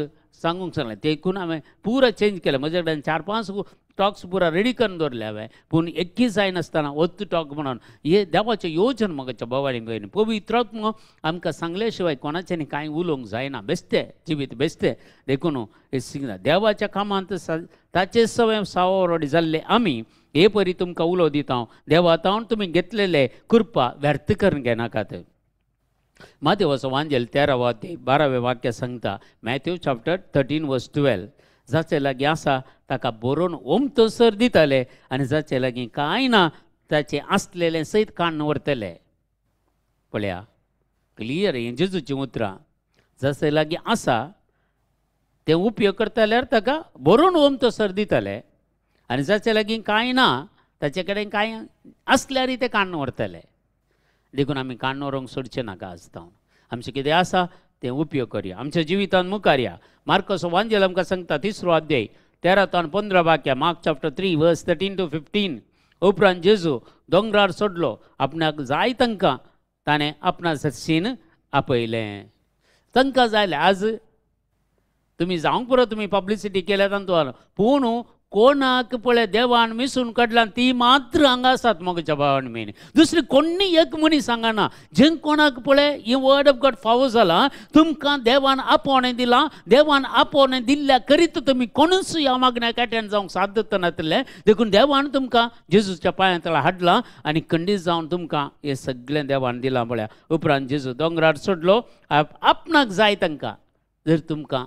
सांगूंक सांगलें. देखून हांवें पुरो चेंज केलें. म्हजे कडेन 4-5 टॉक्स पुरा रेडी करून दवरले हांवें, पूण एक्की जायनासतना वत टॉक म्हणून हे देवाचें योजन मगच्या भवानी भयणी. पवित्र आत्मा आमकां सांगले शिवाय कोणाचें कांय उलोवंक जायना. बेश्टें जिवीत बेश्टें. देखून हे सिंगना देवाच्या कामांत ताचे सवय सावरडी जाल्ले आमी, हे परी तुमकां उलो दिता. देवातावन तुमी घेतलेले कृपा व्यर्थ करून घेनाकात. माथेवाचो वांजेल 13वा अध्याय 12वें वाक्य सांगता, मॅथ्यू चॅप्टर 13 verse 12, जाचे लागीं आसा ताका बरोवन ओमतसर दितले, आनी जाचे लागीं कांय ना ताचें आसलेलें सयत काडून व्हरतले. पळया क्लियर हें जेजूचीं उतरां. जाचे लागीं आसा तें उपयोग करतल्यार ताका बरोवन ओमतसर दितले, आनी जाचे लागीं कांय ना ताचे कडेन कांय आसल्यार तें काडून व्हरतले. देखून आमी काडून व्हरोंक सोडचें नाका. आसता आमचें कितें आसा ते उपयोग करूया, आमच्या जिवितांत मुखार या. मार्कस वांजेल आमकां सांगता 3रो अध्याय 13 ते 15 वाक्या. मार्क चॅप्टर 3 वर्स 13 to 15. उपरांत जेजू दोंगरार सोडलो, आपणाक जाय तांकां ताणें आपणा सरशीन आपयलें. तांकां जाय आज तुम्ही जावंक पुरो तुम्ही पब्लिसिटी केल्या तांतून, पूण कोणाक पळय देवान मिसून काडला ती मात्र हांगा आसात मोगाच्या भावान मेन. दुसरी कोणी एक मनीस हांगाना जे कोणाक पळय ही वर्ड ऑफ गॉड फावो जाला. तुमकां देवान आपोवणें दिलां, देवान आपोवणें दिल्ल्या करीत तुमी कोणूच ह्या मागण्याक अटेंड जावंक साध्य नातले. देखून देवान तुमकां जेजूच्या पांयां तळा हाडलां आनी खंडीत जावन तुमकां हें सगळें देवान दिलां पळया. उपरांत जेजू दोंगरार सोडलो, आपणाक जाय तांकां. जर तुमकां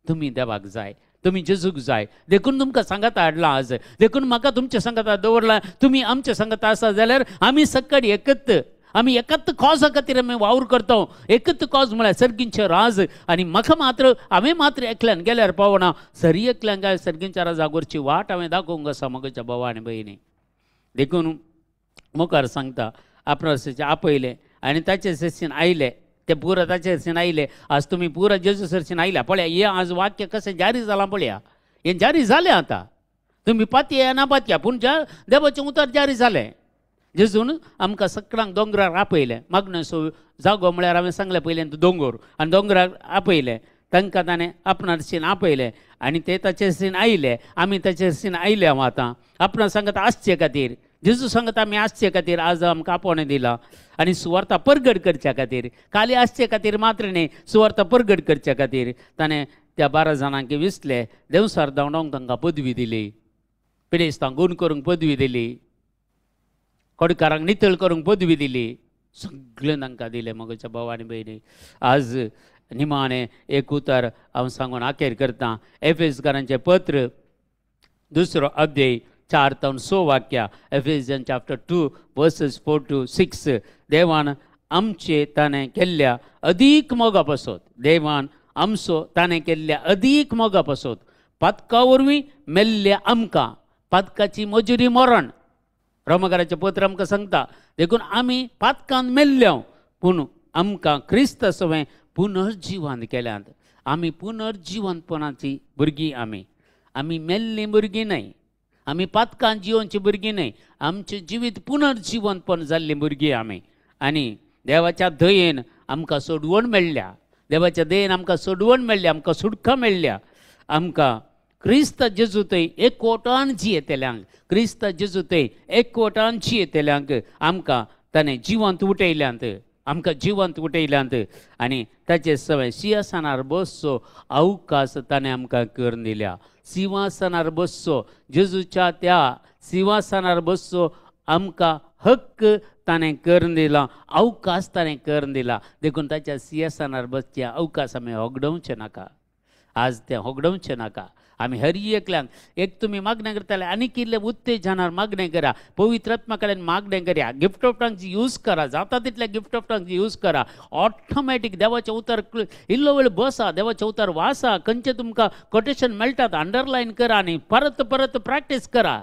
तुम्ही देवाक जाय, तुम्ही जेजूक जाय, देखून तुमकां सांगाता हाडला आज. देखून म्हाका तुमच्या सांगाता दवरला, तुम्ही आमच्या सांगाता आसा जाल्यार आमी सकाळी आमी एकच कॉजा खातीर आमी वावर करता. एकच कॉज म्हळ्यार सर्गींचे राज. आनी म्हाका मात्र हांवें मात्र एकल्यान गेल्यार पावना, सरी एकल्यान काय सर्गींच्या राजागोरची वाट हांवें दाखोवंक आसा म्हज्या भावा आनी भयणी. देखून मुखार सांगता आपणाचे आपयले आनी ताचे सरशीन आयले, ते पुरा ताचे सरशीन आयले. आज तुम्ही पुरा जेजू सरशीन आयल्या पळया. हे आज वाक्य कशें जारी जालां पळया. हें जारी जालें आतां. तुम्ही पातया ना पातया, पूण देवाचें उतर जारी जालें. जेजून आमकां सगळ्यांक दोंगरार आपयलें. मागणेचो जागो म्हळ्यार हांवें सांगलें पयलें दोंगर, आनी दोंगरार आपयलें. तांकां ताणें आपणा सरशीन आपयलें आनी ते ताचे सरशीन आयले. आमी ताचे सरशीन आयले हांव आतां आपणा सांगता आसचे खातीर. जेजू सांगता आमी आसचे खातीर आज आमकां आपोवणें दिलां आनी सुवार्ता परगट करच्या खातीर. खाली आसचे खातीर मात्र न्ही, सुवार्ता परगट करच्या खातीर ताणें त्या 12 जाणांक विसले. देवसार धांवडावंक तांकां पदवी दिली, पिडेस्तांक गूण करूंक पदवी दिली, कोडकारांक नितळ करूंक पदवी दिली, सगळें तांकां दिलें. म्हज्या भावा आनी भयणी, आज निमाणें एक उतर हांव सांगून आखेर करतां. एफेसकारांचें पत्र 2रो अध्याय 4 ते 6 वाक्या. एफेसियन चॅप्टर 2 वर्सेस 4 to 6. देवान आमचे ताणें केल्ल्या अदीक मोगा पासत, देवान आमचो ताणें केल्ल्या अदीक मोगा पासत पातका वरवीं मेल्ल्या आमकां, पातकाची मजुरी मरण. रोमकाराचें पत्र आमकां सांगता. देखून आमी पातकान मेल्ल्या, पूण आमकां क्रिस्त सवें पुनर्जिवन केल्यांत. आमी पुनर्जिवनपणाची भुरगीं. आमी मेल्लीं भुरगीं न्हय, आमी पातकान जिवनची भुरगीं न्हय, आमचें जिवीत पुनर्जिवनपण जाल्लीं भुरगीं आमी. आनी देवाच्या दयेन आमकां सोडवण मेळ्ळ्या. देवाच्या दयेन आमकां सोडवण मेळ्ळ्या, आमकां सुटका मेळ्ळ्या. आमकां क्रिस्त जेजू थंय एकवटान जियेतल्यांक, क्रिस्त जेजू थंय एकवटान जियेतल्यांक आमकां ताणें जिवंत उठयल्यांत, आमकां जिवंत उठयल्यांत. आनी ताचे सवय सिंहासनार बसचो अवकाश ताणें आमकां करून दिल्या. सिंहासनार बसचो, जेजूच्या त्या सिंहासनार बसचो आमकां हक्क ताणें करून दिला, अवकाश ताणें करून दिला. देखून ताच्या सिंहासनार बसचे अवकाश आमी होगडोवचे नाका. आज तें होगडोवचें नाका. आमी हर एकल्यांक एक तुमी मागणें करताले आनी कितले उत्तेजनार मागणें करा, पवित्र आत्मा कडेन मागणें करया, गिफ्ट ऑफ टंग्स यूज करा, जाता तितले गिफ्ट ऑफ टंग्स यूज करा. ऑटोमॅटीक देवाचें उतर इल्लो वेळ बसा, देवाचें उतर वाचा, खंयचें तुमकां कोटेशन मेळटात अंडरलायन करा आनी परत परत प्रॅक्टीस करा.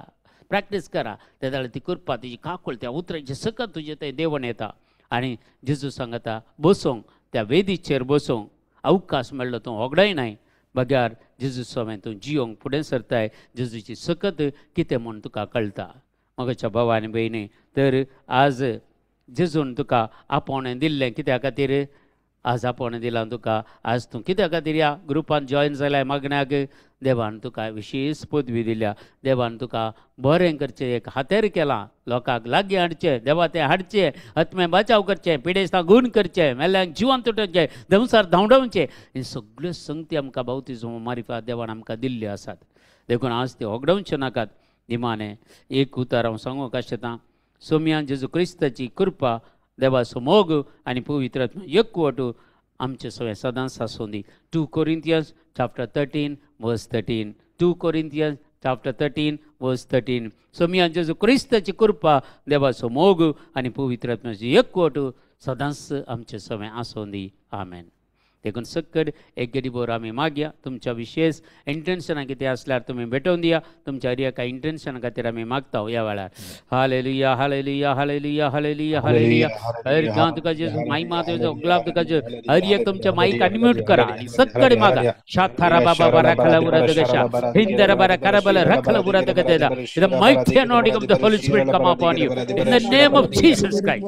त्या जाल्यार ती करपा तिची काकूळ त्या उतराची सकत तुजें थंय देवण येता. आनी जेजू सांगता बसोंक, त्या वेदीचेर बसोंक अवकाश मेळ्ळो तूं होगडाय नाय. बग्यार जेजू सवें तूं जियोंक फुडें सरताय. जेजूची सकत कितें म्हूण तुका कळटा. म्हज्या भावा आनी भयणी, तर आज जेजून तुका आपोवणें दिल्लें कित्या खातीर? आज आपोवणें दिलां तुका. आज तूं कित्या खातीर ह्या ग्रुपान जॉयन जाल्या मागण्याक? देवान तुका विशेश पदवी दिल्या. देवान तुका बरें करचें एक हातेर केलां, लोकांक लागीं हाडचें, देवा तें हाडचें, आत्मे बचाव करचें, पिडेस्तां गूण करचें, मेल्ल्यांक जिवंत उठोवचें, देवसार धांवडावचें. हे सगळ्यो संगती आमकां बावतिजम मारिफात देवान आमकां दिल्ल्यो आसात. देखून आज ते होगडावचे नाकात. निमाणें एक उतर हांव सांगूंक आशेतां. सोम्यान जेजू क्रिस्ताची कृपा, देवाचो मोग आनी पवित्र आत्मा एकवट आमचे सगळें सदांच आसूं दी. 2 Corinthians chapter 13 verse 13. 2 Corinthians chapter 13 verse 13. सोम्यान जेजू क्रिस्ताची कृपा, देवाचो मोग आनी पवित्र आत्म्याची एकवट सदांच आमचे सगळें आसूं दी. आमेन. देखून सकड एक गरीबोर आम्ही मागया. तुमच्या विशेष इंटेन्शनां कितें आसल्यार तुमी भेटोवन दिया. तुमच्या हर एका इंटेन्शना खातीर आमी मागता ह्या वेळार. Hallelujah hallelujah hallelujah hallelujah hallelujah. हर गांव तुका जेजू महिमा तुजो गुलाब तुका जेजू. हर एक तुमच्या माईक अनम्यूट करा आणि सकड मागा. शाथारा बाबा बारा खला उरत गशा. हिंदर बारा करबल रखल उरत गदेदा. In the mighty anointing of the Holy Spirit come upon you. In the name of Jesus Christ.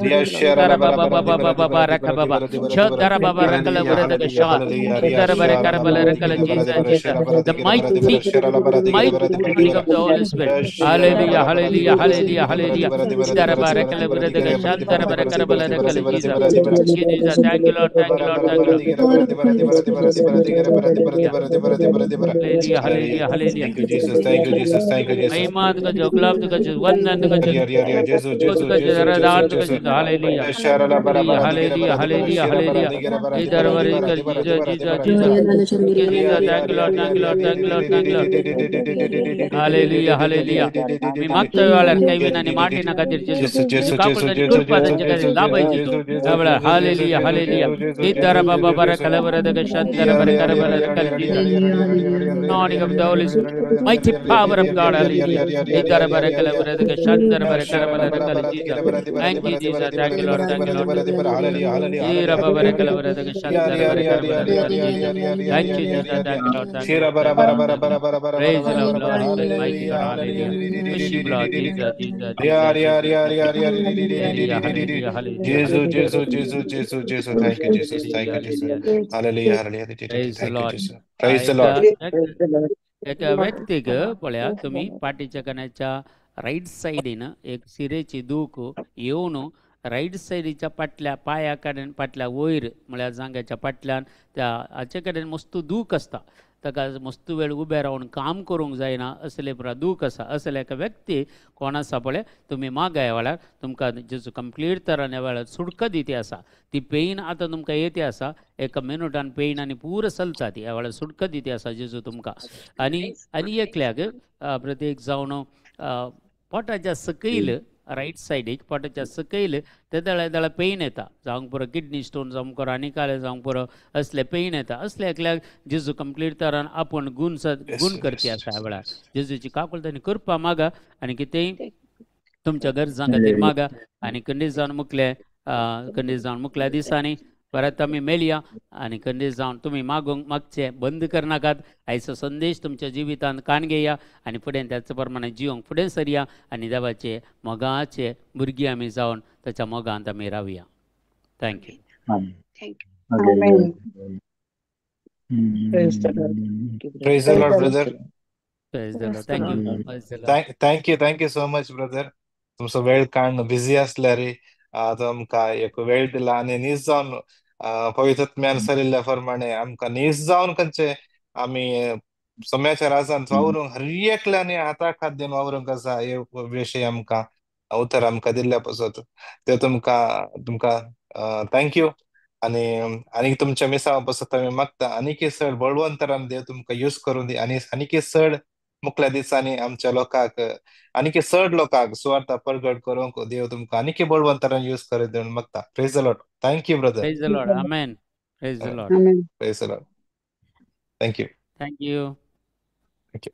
Dara baba baba baba baraka baba. Shodara baba rakala urada gasha. Dara bara karabala rakala Jesus Jesus. The mighty anointing of the Holy Spirit. Hallelujah hallelujah hallelujah hallelujah. Dara bara rakala urada gasha. Dara bara karabala rakala Jesus. Thank you Jesus. Thank you Lord. Thank you Lord. Thank you Lord. Hallelujah hallelujah hallelujah. Thank you, Jesus. Thank you, Jesus. Thank you, Jesus. महिमा तुका जो गुलाब तुका जो वंदन तुका जो Jesus, Jesus, तुका जो Jesus, दान Jesus, तुका जो Jesus. Hallelujah Sharala bara hallelujah bara digera hallelujah bara digera hallelujah shira bara hallelujah digera bara ये digera दरबारी digera कर digera जीजा digera जीजा digera जीजा digera जीजा thank you Lord thank you Lord thank you Lord thank you Lord hallelujah hallelujah मी मागता वेळार कैविन आणि मांडिना खातीर जेजू Jesus, जेजू Jesus, काकुळ Jesus, तांचे Jesus, कृपा Jesus, तांचे खातीर Jesus, लाभय Jesus, जेजू Jesus, Jesus, ह्या वेळार Jesus, Jesus, hallelujah Jesus, hallelujah Jesus, ये Jesus, दरा Jesus, बाबा Jesus, बरा Jesus. खला बरा दग शांतर Yeah, बरा yeah, कर yeah, बरा yeah, रकल yeah, जीजा yeah, yeah, yeah, yeah, yeah, yeah, anointing of the Holy Spirit, yeah, mighty power of God, hallelujah. Idara yeah, barakala yeah, yeah. barakala shandara barakala Shara bara barakala bara Jesus. digera bara digera Thank you, bara Jesus. digera Thank you, Lord. digera Thank you, digera Lord. bara digera hallelujah hallelujah Ira hallelujah barakala hallelujah. barakala Yeah, shandara yeah, yeah, barakala yeah, yeah, barakala yeah, Jesus. yeah, yeah, yeah, Thank yeah, you, yeah, Jesus. yeah, yeah. Thank you, Lord. Thank you, Shira Lord. bara Thank you, bara Lord. bara Thank you, bara Lord. bara bara bara Praise the bara Lord, bara bara Lord. Mighty hallelujah God, hallelujah. Worship Lord, Jesus, hallelujah. Jesus, Yeah, Jesus, yeah, Jesus, yeah, Jesus. yeah, yeah, Hallelujah, yeah. hallelujah, hallelujah, Jesus, hallelujah. Jesus, Jesus, Jesus, Jesus. Thank you, Jesus. Hallelujah, Thank you, Jesus. hallelujah, hallelujah. Hallelujah, hallelujah. Praise the Thank you, Lord. Jesus. Praise the एक Lord. एक एक व्यक्तीक पळया तुम्ही पाठीच्या कण्याच्या राईट सायडीन एक सिरेची दूख येवन राईट सायडीच्या पाटल्या पांया कडेन पाटल्या वयर म्हळ्यार जांग्याच्या फाटल्यान त्या हाचे कडेन मस्त दूख आसता ताका मस्त वेळ उबे रावन काम करूंक जायना असले प्रकार दूख आसा असले एका व्यक्ती कोण आसा पळय तुमी मागा ह्या वेळार तुमकां जेजू कंप्लीट तरान ह्या वेळार सुटका दिते आसा ती पेन आतां तुमकां येते आसा एका मिनटान पेन आनी पूर चलता ती ह्या वेळार सुटका दिते आसा जेजू तुमकां आनी एकल्याक प्रत्येक जावन पोटाच्या सकयल राईट सायडीक पोटाच्या सकयल ते दळा पेन येता जावंक पुरो किडनी स्टोन जावंक पुरो आनी काले जावंक पुरो असले पेन येता असले एकल्याक जेजू कंप्लीट तरान आपूण Yes, गूण करते yes, आसा ह्या yes, वेळार yes. जेजूची काकूळ तांणी करपा मागा आनी कितेंय तुमच्या गरजां खातीर मागा आनी खंडीत जावन मुकल्या दिसांनी परत आमी मेलया आनी खंडीत जावन तुमी मागचे बंद करनाकात आयचो संदेश तुमच्या जिवितांत काण घेया आनी फुडें त्याच प्रमाणे जिवंक फुडें सरया आनी देवाचे मोगाचे भुरगीं आमी जावन ताच्या मोगांत आमी रावया thank you Praise the Lord. Praise the Lord, brother. Thank you Thank you so much, brother. तुमचो वेळ काढणं बिझी असल्यार आमकां एक वेळ दिला आनी नीज जावन पवित्रत्म्यान सरिल्ल्या प्रमाणे आमकां नीज जावन खंयचे आमी सोम्याच्या राजांत वावरूंक हर एकल्यानी हाता खाद्यान वावरूंक आसा हे विशय आमकां उतर आमकां दिल्ल्या पासत ते तुमकां थँक्यू आनी आनी तुमच्या मिसाळ पासत आमी मागता आनीक चड बळवंतरान देव तुमकां यूज करून दी आनी आनीक चड मुखल्या दिसांनी आमच्या लोकांक आनीक चड लोकांक सुवार्थ प्रगट करूंक देव तुमकां आनीक बळवंतरान यूज करूं देवन मागता praise the Lord thank you brother praise the Lord amen praise the Lord praise the Lord thank you thank you thank you